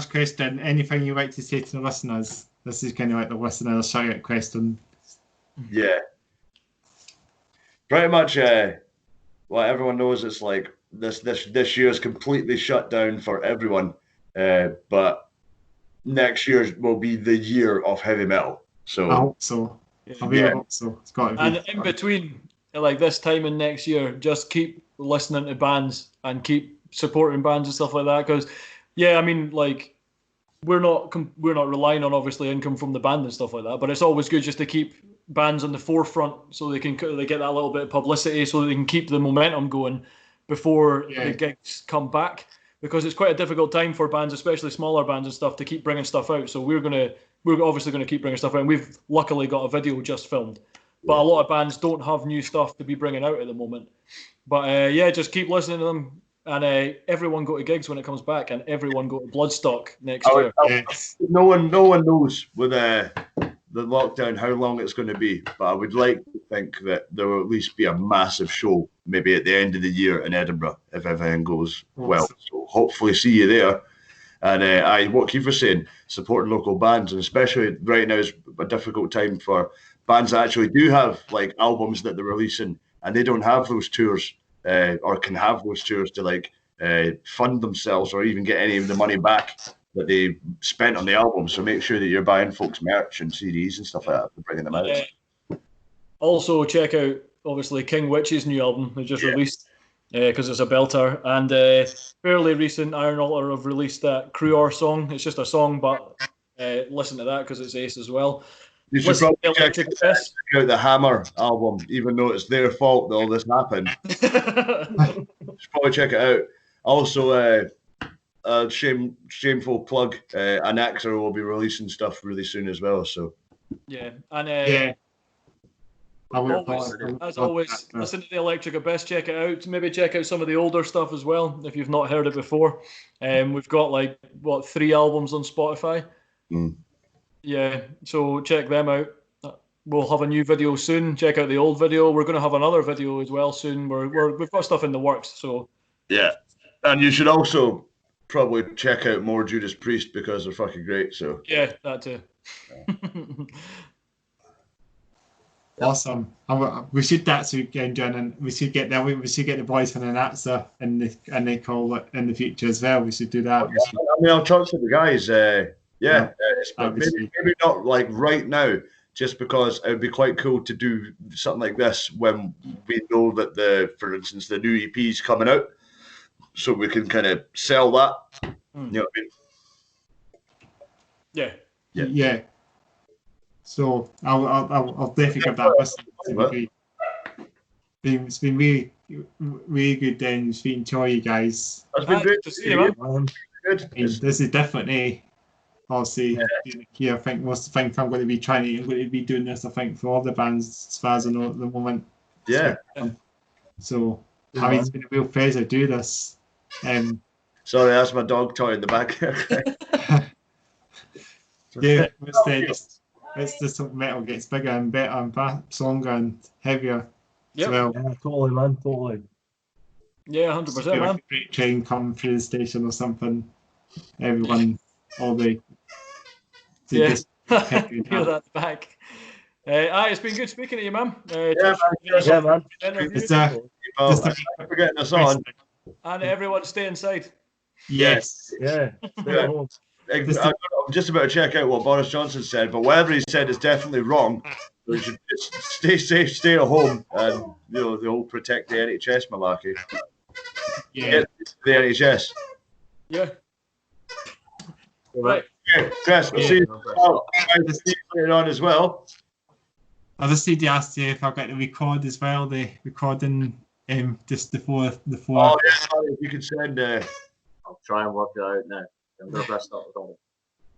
question. Anything you'd like to say to the listeners? This is kind of like the listener shout-out question. Yeah. Pretty much what everyone knows, it's like this year is completely shut down for everyone. But next year will be the year of heavy metal. So I hope so. I really hope so. It's got to be. And in between, like this time and next year, just keep listening to bands and keep supporting bands and stuff like that. Because, we're not relying on obviously income from the band and stuff like that. But it's always good just to keep bands on the forefront so they get that little bit of publicity, so they can keep the momentum going before the gigs come back. Because it's quite a difficult time for bands, especially smaller bands and stuff, to keep bringing stuff out. So we're obviously going to keep bringing stuff out. And we've luckily got a video just filmed. But a lot of bands don't have new stuff to be bringing out at the moment. But just keep listening to them. And everyone go to gigs when it comes back. And everyone go to Bloodstock next year. No one knows with the lockdown how long it's going to be. But I would like to think that there will at least be a massive show maybe at the end of the year in Edinburgh if everything goes well. So hopefully see you there. And what Keith was saying, supporting local bands, and especially right now is a difficult time for bands that actually do have like albums that they're releasing, and they don't have those tours or can have those tours to like fund themselves or even get any of the money back that they spent on the album. So make sure that you're buying folks merch and CDs and stuff like that for bringing them out. Also check out obviously King Witch's new album they just released because it's a belter, and fairly recent Iron Altar have released that Cruor song. It's just a song, but listen to that because it's ace as well. You should probably check out the Hammer album, even though it's their fault that all this happened. You should probably check it out. Also, shameful plug, Anaxa will be releasing stuff really soon as well. So and as always, listen to the Electric Abyss, check it out. Maybe check out some of the older stuff as well if you've not heard it before. We've got 3 albums on Spotify. Yeah, so check them out. We'll have a new video soon. Check out the old video. We're going to have another video as well soon. We've got stuff in the works. So yeah, and you should also probably check out more Judas Priest because they're fucking great. So yeah, that too. Awesome. We should that weekend, John, and we should get the boys from Anaxa and they call it in the future as well. We should do that. I'll talk to the guys. Maybe not like right now, just because it would be quite cool to do something like this when we know that for instance, the new EP is coming out, so we can kind of sell that. You know what I mean? Yeah. So I'll definitely give that a listen. It's been really, really good. Then it's been enjoy you guys. It's been great to see you, man. Good. This is definitely. Obviously, I think most of the thing I'm going to be doing this. I think for all the bands, as far as I know at the moment. Yeah. So it's been a real pleasure to do this. Sorry, that's my dog toy in the back. Yeah, it's just metal gets bigger and better and stronger and heavier. Yep. Well. Yeah, totally, man, totally. Yeah, 100%, man. A great train come through the station or something. Everyone, all the. Feel that back. It's been good speaking to you, man. Man. Thanks for getting us on. And everyone stay inside. Yes. Yeah. Stay at home. I'm just about to check out what Boris Johnson said, but whatever he said is definitely wrong. We should just stay safe, stay at home, and the whole protect the NHS malarkey. Yeah. The NHS. Yeah. Right. Okay, Chris, we'll see you later on as well. I just need to ask you if I got to record as well, the recording just before. Oh, yeah, if you could send. I'll try and work it out now. I'm going to press that recording.